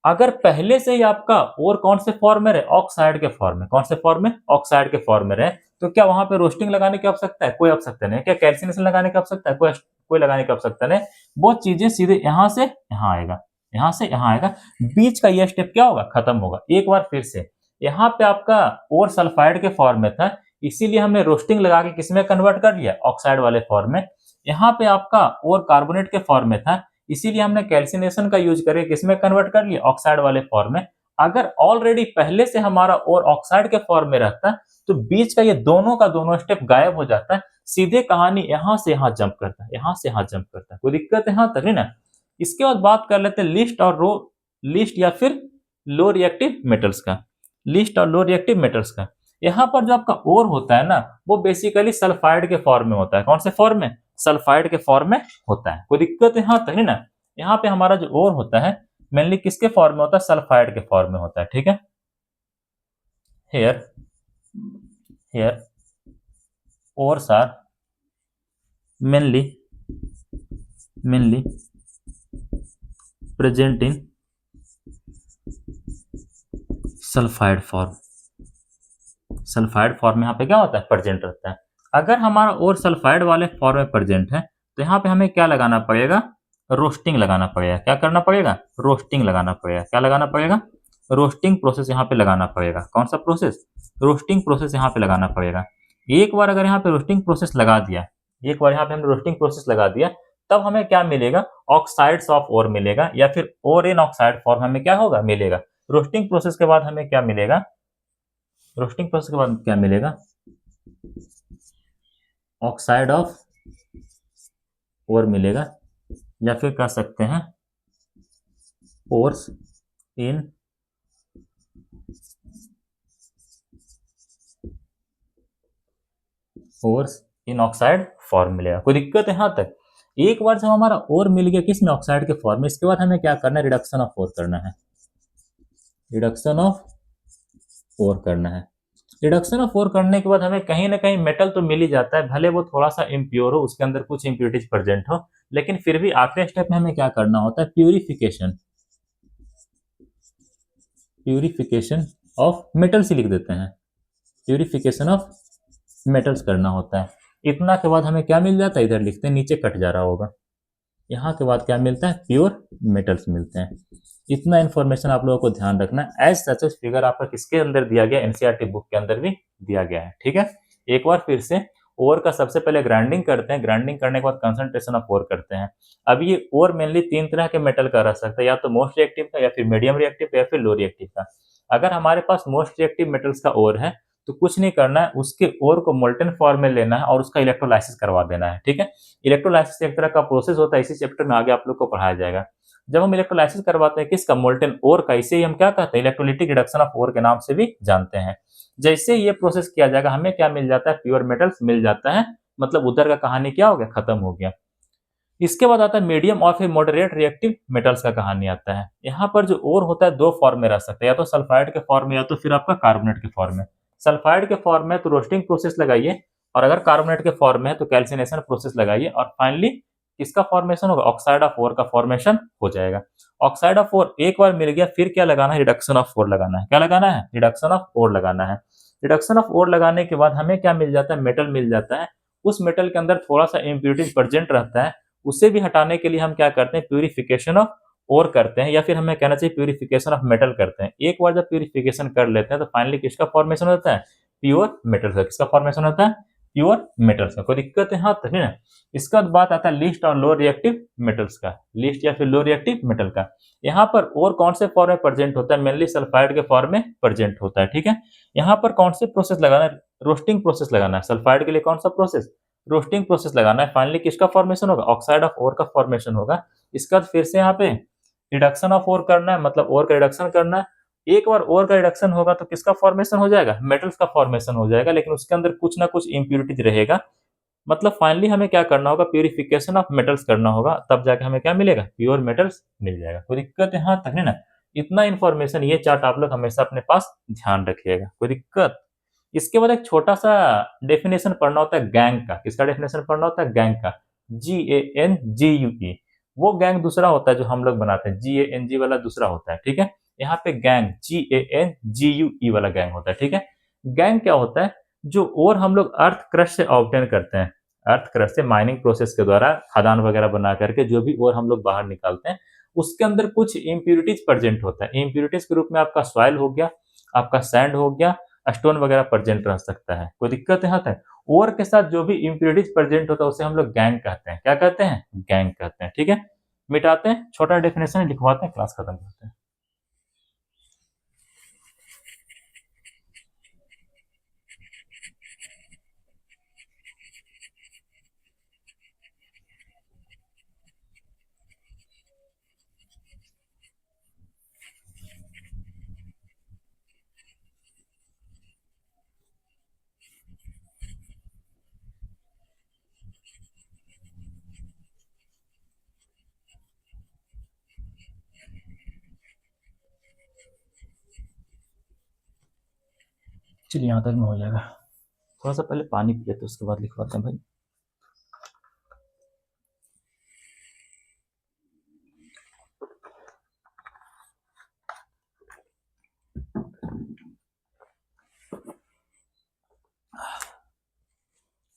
अगर पहले से ही आपका ओर कौन से फॉर्म में रहे? ऑक्साइड के फॉर्म में। कौन से फॉर्म में? ऑक्साइड के फॉर्म में रहे, तो क्या वहां पे रोस्टिंग लगाने की आवश्यकता है? कोई आवश्यकता नहीं। क्या कैल्सिनेशन लगाने की आवश्यकता है? कोई लगाने की आवश्यकता नहीं। वो चीजें सीधे यहां से यहां आएगा, यहां से यहां आएगा। बीच का ये स्टेप क्या होगा? खत्म होगा। एक बार फिर से, यहाँ पे आपका ओर सल्फाइड के फॉर्म में था, इसीलिए हमने रोस्टिंग लगा के किसमें कन्वर्ट कर लिया? ऑक्साइड वाले फॉर्म में। यहाँ पे आपका ओर कार्बोनेट के फॉर्म में था, इसीलिए हमने कैल्सिनेशन का यूज करके किसमें कन्वर्ट कर लिया? ऑक्साइड वाले फॉर्म में। अगर ऑलरेडी पहले से हमारा ओर ऑक्साइड के फॉर्म में रहता तो बीच का ये दोनों का दोनों स्टेप गायब हो जाता है, सीधे कहानी यहां से यहां जंप करता है, यहां से यहां जंप करता है। कोई दिक्कत है यहां तक है ना? इसके बाद बात कर लेते हैं लिस्ट और रो, लिस्ट या फिर लो रिएक्टिव मेटल्स का। लिस्ट और लो रिएक्टिव मेटल्स का, यहाँ पर जो आपका ओर होता है ना वो बेसिकली सल्फाइड के फॉर्म में होता है। कौन से फॉर्म में? सल्फाइड के फॉर्म में होता है। कोई दिक्कत यहाँ तक है ना? यहाँ पे हमारा जो ओर होता है मेनली किसके फॉर्म में होता है? सल्फाइड के फॉर्म में होता है, ठीक है। Here here ores are mainly present in sulphide form. Sulphide form यहाँ पे क्या होता है? प्रेजेंट रहता है। अगर हमारा ओर सल्फाइड वाले फॉर्म में प्रेजेंट है तो यहाँ पे हमें क्या लगाना पड़ेगा? रोस्टिंग लगाना पड़ेगा। क्या करना पड़ेगा? रोस्टिंग लगाना पड़ेगा। क्या लगाना पड़ेगा? रोस्टिंग प्रोसेस यहाँ पे लगाना पड़ेगा। कौन सा प्रोसेस? रोस्टिंग प्रोसेस यहाँ पे लगाना पड़ेगा। एक बार अगर यहाँ पे रोस्टिंग प्रोसेस लगा दिया, एक बार यहाँ पे हमने रोस्टिंग प्रोसेस लगा दिया, तब हमें क्या मिलेगा? ऑक्साइड्स ऑफ ओर मिलेगा, या फिर ओर इन ऑक्साइड फॉर्म हमें क्या होगा? मिलेगा। रोस्टिंग प्रोसेस के बाद हमें क्या मिलेगा? रोस्टिंग प्रोसेस के बाद क्या मिलेगा? ऑक्साइड ऑफ ओर मिलेगा, या फिर कह सकते हैं ores in ores in oxide form मिलेगा। कोई दिक्कत है यहाँ तक? एक बार जब हमारा ओर मिल गया किस में? ऑक्साइड के फॉर्म में, इसके बाद हमें क्या करना है? रिडक्शन ऑफ ओर करना है। रिडक्शन ऑफ ओर करना है। रिडक्शन ऑफ ओर करने के बाद हमें कहीं ना कहीं मेटल तो मिल ही जाता है, भले वो थोड़ा सा इम्प्योर हो, उसके अंदर कुछ इम्प्योरिटीज प्रेजेंट हो, लेकिन फिर भी आखिरी स्टेप में हमें क्या करना होता है? प्यूरिफिकेशन। प्यूरिफिकेशन ऑफ मेटल्स ही लिख देते हैं। प्यूरिफिकेशन ऑफ मेटल्स करना होता है। इतना के बाद हमें क्या मिल जाता है, इधर लिखते हैं, नीचे कट जा रहा होगा। यहाँ के बाद क्या मिलता है, प्योर मेटल्स मिलते हैं। इतना इन्फॉर्मेशन आप लोगों को ध्यान रखना है। एज सच फिगर आपका किसके अंदर दिया गया, एनसीईआरटी बुक के अंदर भी दिया गया है। ठीक है, एक बार फिर से ओर का सबसे पहले ग्राइंडिंग करते हैं, ग्राइंडिंग करने के बाद कंसंट्रेशन ऑफ ओर करते हैं। अब ये ओर मेनली तीन तरह के मेटल का रह सकता है, या तो मोस्ट रिएक्टिव का, या फिर मीडियम रिएक्टिव का, या फिर लो रिएक्टिव का। अगर हमारे पास मोस्ट रिएक्टिव मेटल्स का ओर है तो कुछ नहीं करना है, उसके ओर को मोल्टन फॉर्म में लेना है और उसका इलेक्ट्रोलाइसिस करवा देना है। ठीक है, इलेक्ट्रोलाइसिस एक तरह का प्रोसेस होता है, इसी चैप्टर में आगे आप लोग को पढ़ाया जाएगा। जब हम इलेक्ट्रोलाइसिस करवाते हैं किसका, मोल्टन ओर का, इसे ही हम क्या कहते हैं, इलेक्ट्रोलिटिक रिडक्शन ऑफ ओर के नाम से भी जानते हैं। जैसे ये प्रोसेस किया जाएगा हमें क्या मिल जाता है, प्योर मेटल्स मिल जाता है। मतलब उधर का कहानी क्या हो गया, खत्म हो गया। इसके बाद आता है मीडियम और फिर मॉडरेट रिएक्टिव मेटल्स का कहानी आता है। यहाँ पर जो ओर होता है दो फॉर्म में रह सकता है, या तो सल्फाइड के फॉर्म में, या तो फिर आपका कार्बोनेट के फॉर्म में। सल्फाइड के फॉर्म में तो रोस्टिंग प्रोसेस लगाइए, और अगर कार्बोनेट के फॉर्म में है तो कैल्सिनेशन प्रोसेस लगाइए, और फाइनली किसका फॉर्मेशन होगा, ऑक्साइड ऑफ ओर का फॉर्मेशन हो जाएगा। ऑक्साइड ऑफ ओर एक बार मिल गया, फिर क्या लगाना है, रिडक्शन ऑफ ओर लगाना है। क्या लगाना है, रिडक्शन ऑफ ओर लगाना है। रिडक्शन ऑफ ओर लगाने के बाद हमें क्या मिल जाता है, मेटल मिल जाता है। उस मेटल के अंदर थोड़ा सा इम्प्योरिटीज प्रेजेंट रहता है, उसे भी हटाने के लिए हम क्या करते हैं, प्यूरिफिकेशन ऑफ ओर करते हैं, या फिर हमें कहना चाहिए प्यूरिफिकेशन ऑफ मेटल करते हैं। एक बार जब प्यूरिफिकेशन कर लेते हैं तो फाइनली किसका फॉर्मेशन होता है, प्योर मेटल का। किसका फॉर्मेशन होता है, प्योर मेटल्स का। कोई दिक्कत है, हाँ तो है ना। इसका बात आता है लिस्ट और लो रिएक्टिव मेटल्स का, लिस्ट या फिर लो रिएक्टिव मेटल का। यहाँ पर और कौन से फॉर्म में प्रेजेंट होता है, मेनली सल्फाइड के फॉर्म में प्रेजेंट होता है। ठीक है, यहाँ पर कौन से प्रोसेस लगाना है, रोस्टिंग प्रोसेस लगाना है। सल्फाइड के लिए कौन सा प्रोसेस, रोस्टिंग प्रोसेस लगाना है। फाइनली किसका फॉर्मेशन होगा, ऑक्साइड ऑफ ओर का फॉर्मेशन होगा। इसका फिर से यहाँ पे रिडक्शन ऑफ ओर करना है, मतलब ओर का रिडक्शन करना है। एक बार ओर का रिडक्शन होगा तो किसका फॉर्मेशन हो जाएगा, मेटल्स का फॉर्मेशन हो जाएगा, लेकिन उसके अंदर कुछ ना कुछ इंप्यूरिटीज रहेगा। मतलब फाइनली हमें क्या करना होगा, प्यूरिफिकेशन ऑफ मेटल्स करना होगा, तब जाके हमें क्या मिलेगा, प्योर मेटल्स मिल जाएगा। कोई दिक्कत है, हाँ तक है ना। इतना इन्फॉर्मेशन, ये चार्ट आप लोग हमेशा अपने पास ध्यान रखिएगा, कोई दिक्कत। इसके बाद एक छोटा सा डेफिनेशन पढ़ना होता है गैंग का। किसका डेफिनेशन पढ़ना होता है, गैंग का, GANGUE। वो गैंग दूसरा होता है जो हम लोग बनाते हैं, GANG वाला दूसरा होता है। ठीक है, यहाँ पे गैंग GANGUE वाला गैंग होता है। ठीक है, गैंग क्या होता है, जो और हम लोग अर्थ क्रस्ट से ऑब्टेन करते हैं, अर्थ क्रस्ट से माइनिंग प्रोसेस के द्वारा खदान वगैरह बना करके जो भी और हम लोग बाहर निकालते हैं, उसके अंदर कुछ इम्प्यूरिटीज प्रेजेंट होता है। इम्प्यूरिटीज के रूप में आपका सॉइल हो गया, आपका सैंड हो गया, स्टोन वगैरह प्रेजेंट रह सकता है। कोई दिक्कत यहाँ तक। ओर के साथ जो भी इम्प्यूरिटीज प्रेजेंट होता है उसे हम लोग गैंग कहते हैं। क्या कहते हैं, गैंग कहते हैं। ठीक है, मिटाते हैं, छोटा डेफिनेशन लिखवाते हैं, क्लास खत्म करते हैं। चलिए यहाँ तक में हो जाएगा। थोड़ा सा पहले पानी पी लेते, उसके बाद लिखवाते हैं भाई।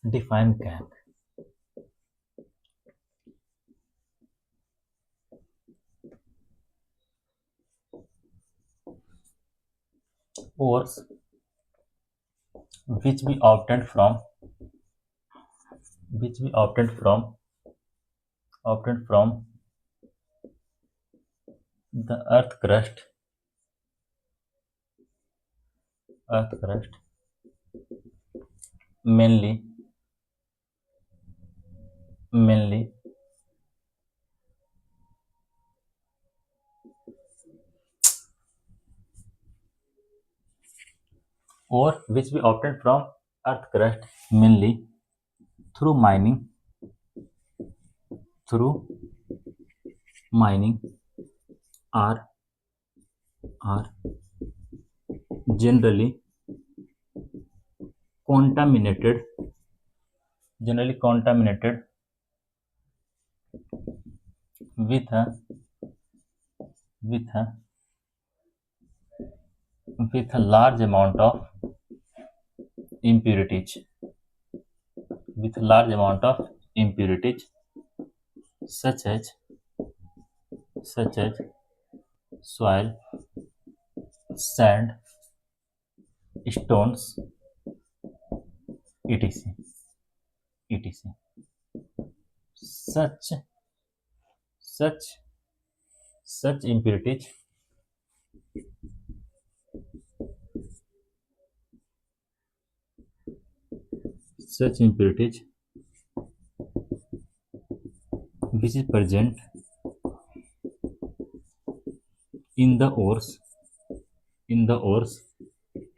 Define gang. ores which we obtained from the earth crust mainly or which we obtained from earth crust mainly through mining are generally contaminated with a large amount of impurities with large amount of impurities such as soil, sand, stones, etc. etc. Such such such impurities which is present in the ores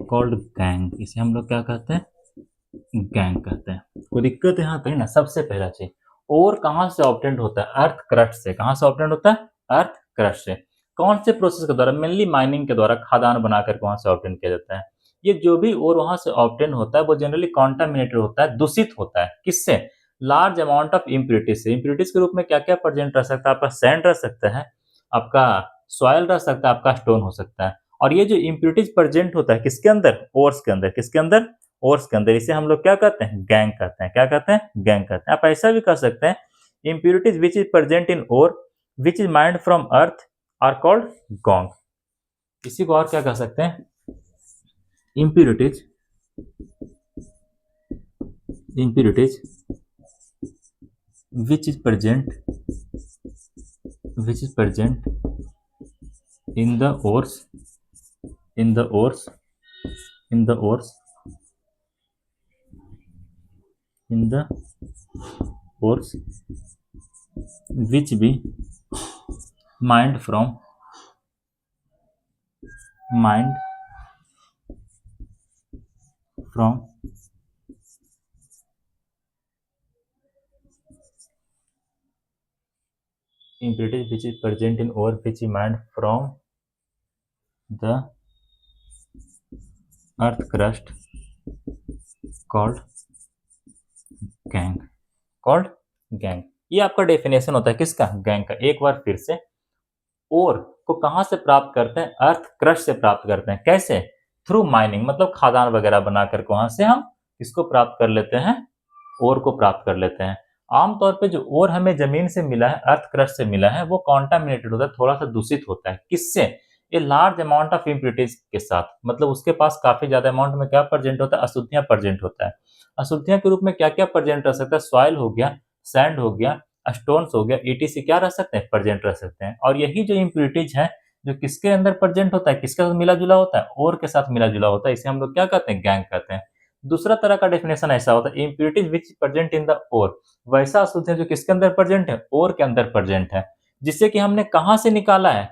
called gang, इसे हम लोग क्या कहते हैं, gang कहते हैं। कोई दिक्कत यहाँ पे ना, सबसे पहला चीज, और कहाँ से ऑब्टेंड होता है, अर्थ क्रस्ट से। कहाँ से ऑब्टेंड होता है, अर्थ क्रस्ट से। कौन से प्रोसेस के द्वारा, मेनली माइनिंग के द्वारा, खादान बनाकर वहां से ऑब्टेंड किया जाता है। ये जो भी और वहां से ऑब्टेंड होता है वो जनरली कॉन्टामिनेटेड होता है, दूषित होता है। किससे, लार्ज अमाउंट ऑफ इम्प्योरिटीज से। इम्प्योरिटीज के रूप में क्या क्या प्रेजेंट रह सकता है, आपका सैंड रह सकता है, आपका सॉयल रह सकता है, आपका स्टोन हो सकता है। और ये जो इम्प्योरिटीज प्रेजेंट होता है किसके अंदर, ओर्स के अंदर। किसके अंदर, ओर्स के अंदर। इसे हम लोग क्या कहते हैं, गैंग कहते हैं। क्या कहते हैं, गैंग कहते हैं। आप ऐसा भी कह सकते हैं, impurities which is present in ore which is mined from earth are called gangue. इसी को और क्या कह सकते हैं, impurities which is present in the ores which be mined from impurities which is present in ore which is mined from the earth crust called gang। ये आपका definition होता है किसका, गैंग का। एक बार फिर से, ओर को कहां से प्राप्त करते हैं, अर्थ क्रस्ट से प्राप्त करते हैं। कैसे, थ्रू माइनिंग, मतलब खादान वगैरह बनाकर वहां से हम इसको प्राप्त कर लेते हैं, ओर को प्राप्त कर लेते हैं। आमतौर पे जो ओर हमें जमीन से मिला है, अर्थ क्रस्ट से मिला है, वो कॉन्टामिनेटेड होता है, थोड़ा सा दूषित होता है। किससे, ये लार्ज अमाउंट ऑफ इम्प्योरिटीज के साथ, मतलब उसके पास काफी ज्यादा अमाउंट में क्या प्रेजेंट होता है, अशुद्धियां प्रेजेंट होता है। अशुद्धियां के रूप में क्या क्या प्रेजेंट रह सकता है, सॉइल हो गया, सैंड हो गया, स्टोन्स हो गया, ईटीसी क्या रह सकते हैं, प्रेजेंट रह सकते हैं। और यही जो इम्प्योरिटीज है जो किसके अंदर प्रेजेंट होता है, किसके साथ मिला जुला होता है, ओर के साथ मिला जुला होता है। इसे हम लोग क्या कहते हैं, गैंग कहते हैं। दूसरा तरह का डेफिनेशन ऐसा होता है, impurities which present in the ore, वैसा अशुद्धियां जो किसके अंदर प्रेजेंट है, ओर के अंदर प्रेजेंट है, जिससे कि हमने कहां से निकाला है,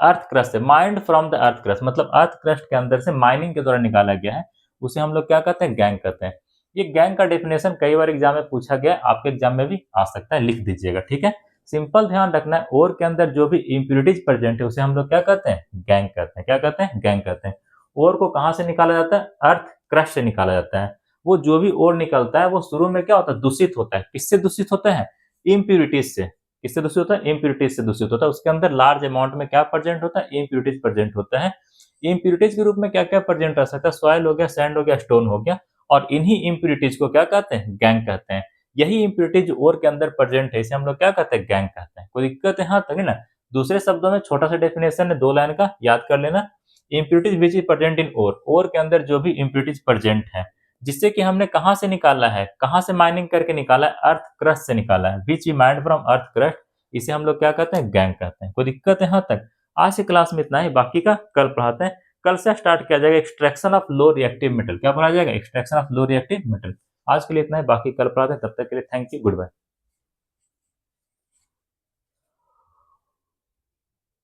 अर्थ क्रस्ट से, mind from the earth crust, मतलब अर्थ क्रस्ट के अंदर से माइनिंग के द्वारा निकाला गया है, उसे हम लोग क्या कहते हैं, गैंग कहते हैं। ये गैंग का डेफिनेशन कई बार एग्जाम में पूछा गया, आपके एग्जाम में भी आ सकता है, लिख दीजिएगा, ठीक है। सिंपल ध्यान रखना है, ओर के अंदर जो भी इम्प्योरिटीज प्रेजेंट है उसे हम लोग क्या कहते हैं, गैंग कहते हैं। क्या कहते हैं, गैंग कहते हैं। ओर को कहां से निकाला जाता है, अर्थ क्रस्ट से निकाला जाता है। वो जो भी ओर निकलता है वो शुरू में क्या होता है, दूषित होता है। किससे दूषित होता है, इम्प्योरिटीज से। किससे दूषित होता है, इम्प्योरिटीज से दूषित होता है। उसके अंदर लार्ज अमाउंट में क्या प्रेजेंट होता है, इम्प्योरिटीज प्रेजेंट होता है। इम्प्योरिटीज के रूप में क्या क्या प्रेजेंट रह सकता है, सॉइल हो गया, सैंड हो गया, स्टोन हो गया। और इन्हीं इम्प्योरिटीज को क्या कहते हैं, गैंग कहते हैं। यही इम्प्योरिटीज ओर के अंदर प्रेजेंट है, इसे हम लोग क्या कहते हैं, गैंग कहते हैं। कोई दिक्कत है यहाँ तक ना। दूसरे शब्दों में छोटा सा डेफिनेशन है, 2 लाइन का, याद कर लेना। Impurities which is present in ore, ore के अंदर जो भी इम्प्योरिटीज प्रेजेंट है, जिससे कि हमने कहां से निकाला है, कहां से माइनिंग करके निकाला है, अर्थ क्रस्ट से निकाला है, which we mined from earth crust, इसे हम लोग क्या कहते हैं, गैंग कहते हैं। कोई दिक्कत है यहाँ तक। आज की क्लास में इतना ही, बाकी का कल पढ़ाते हैं। कल से स्टार्ट किया जाएगा extraction of low reactive metal. क्या पढ़ाया जाएगा, extraction of low reactive metal. आज के लिए इतना ही, बाकी कल पढ़ाते हैं। तब तक के लिए थैंक यू, गुड बाय।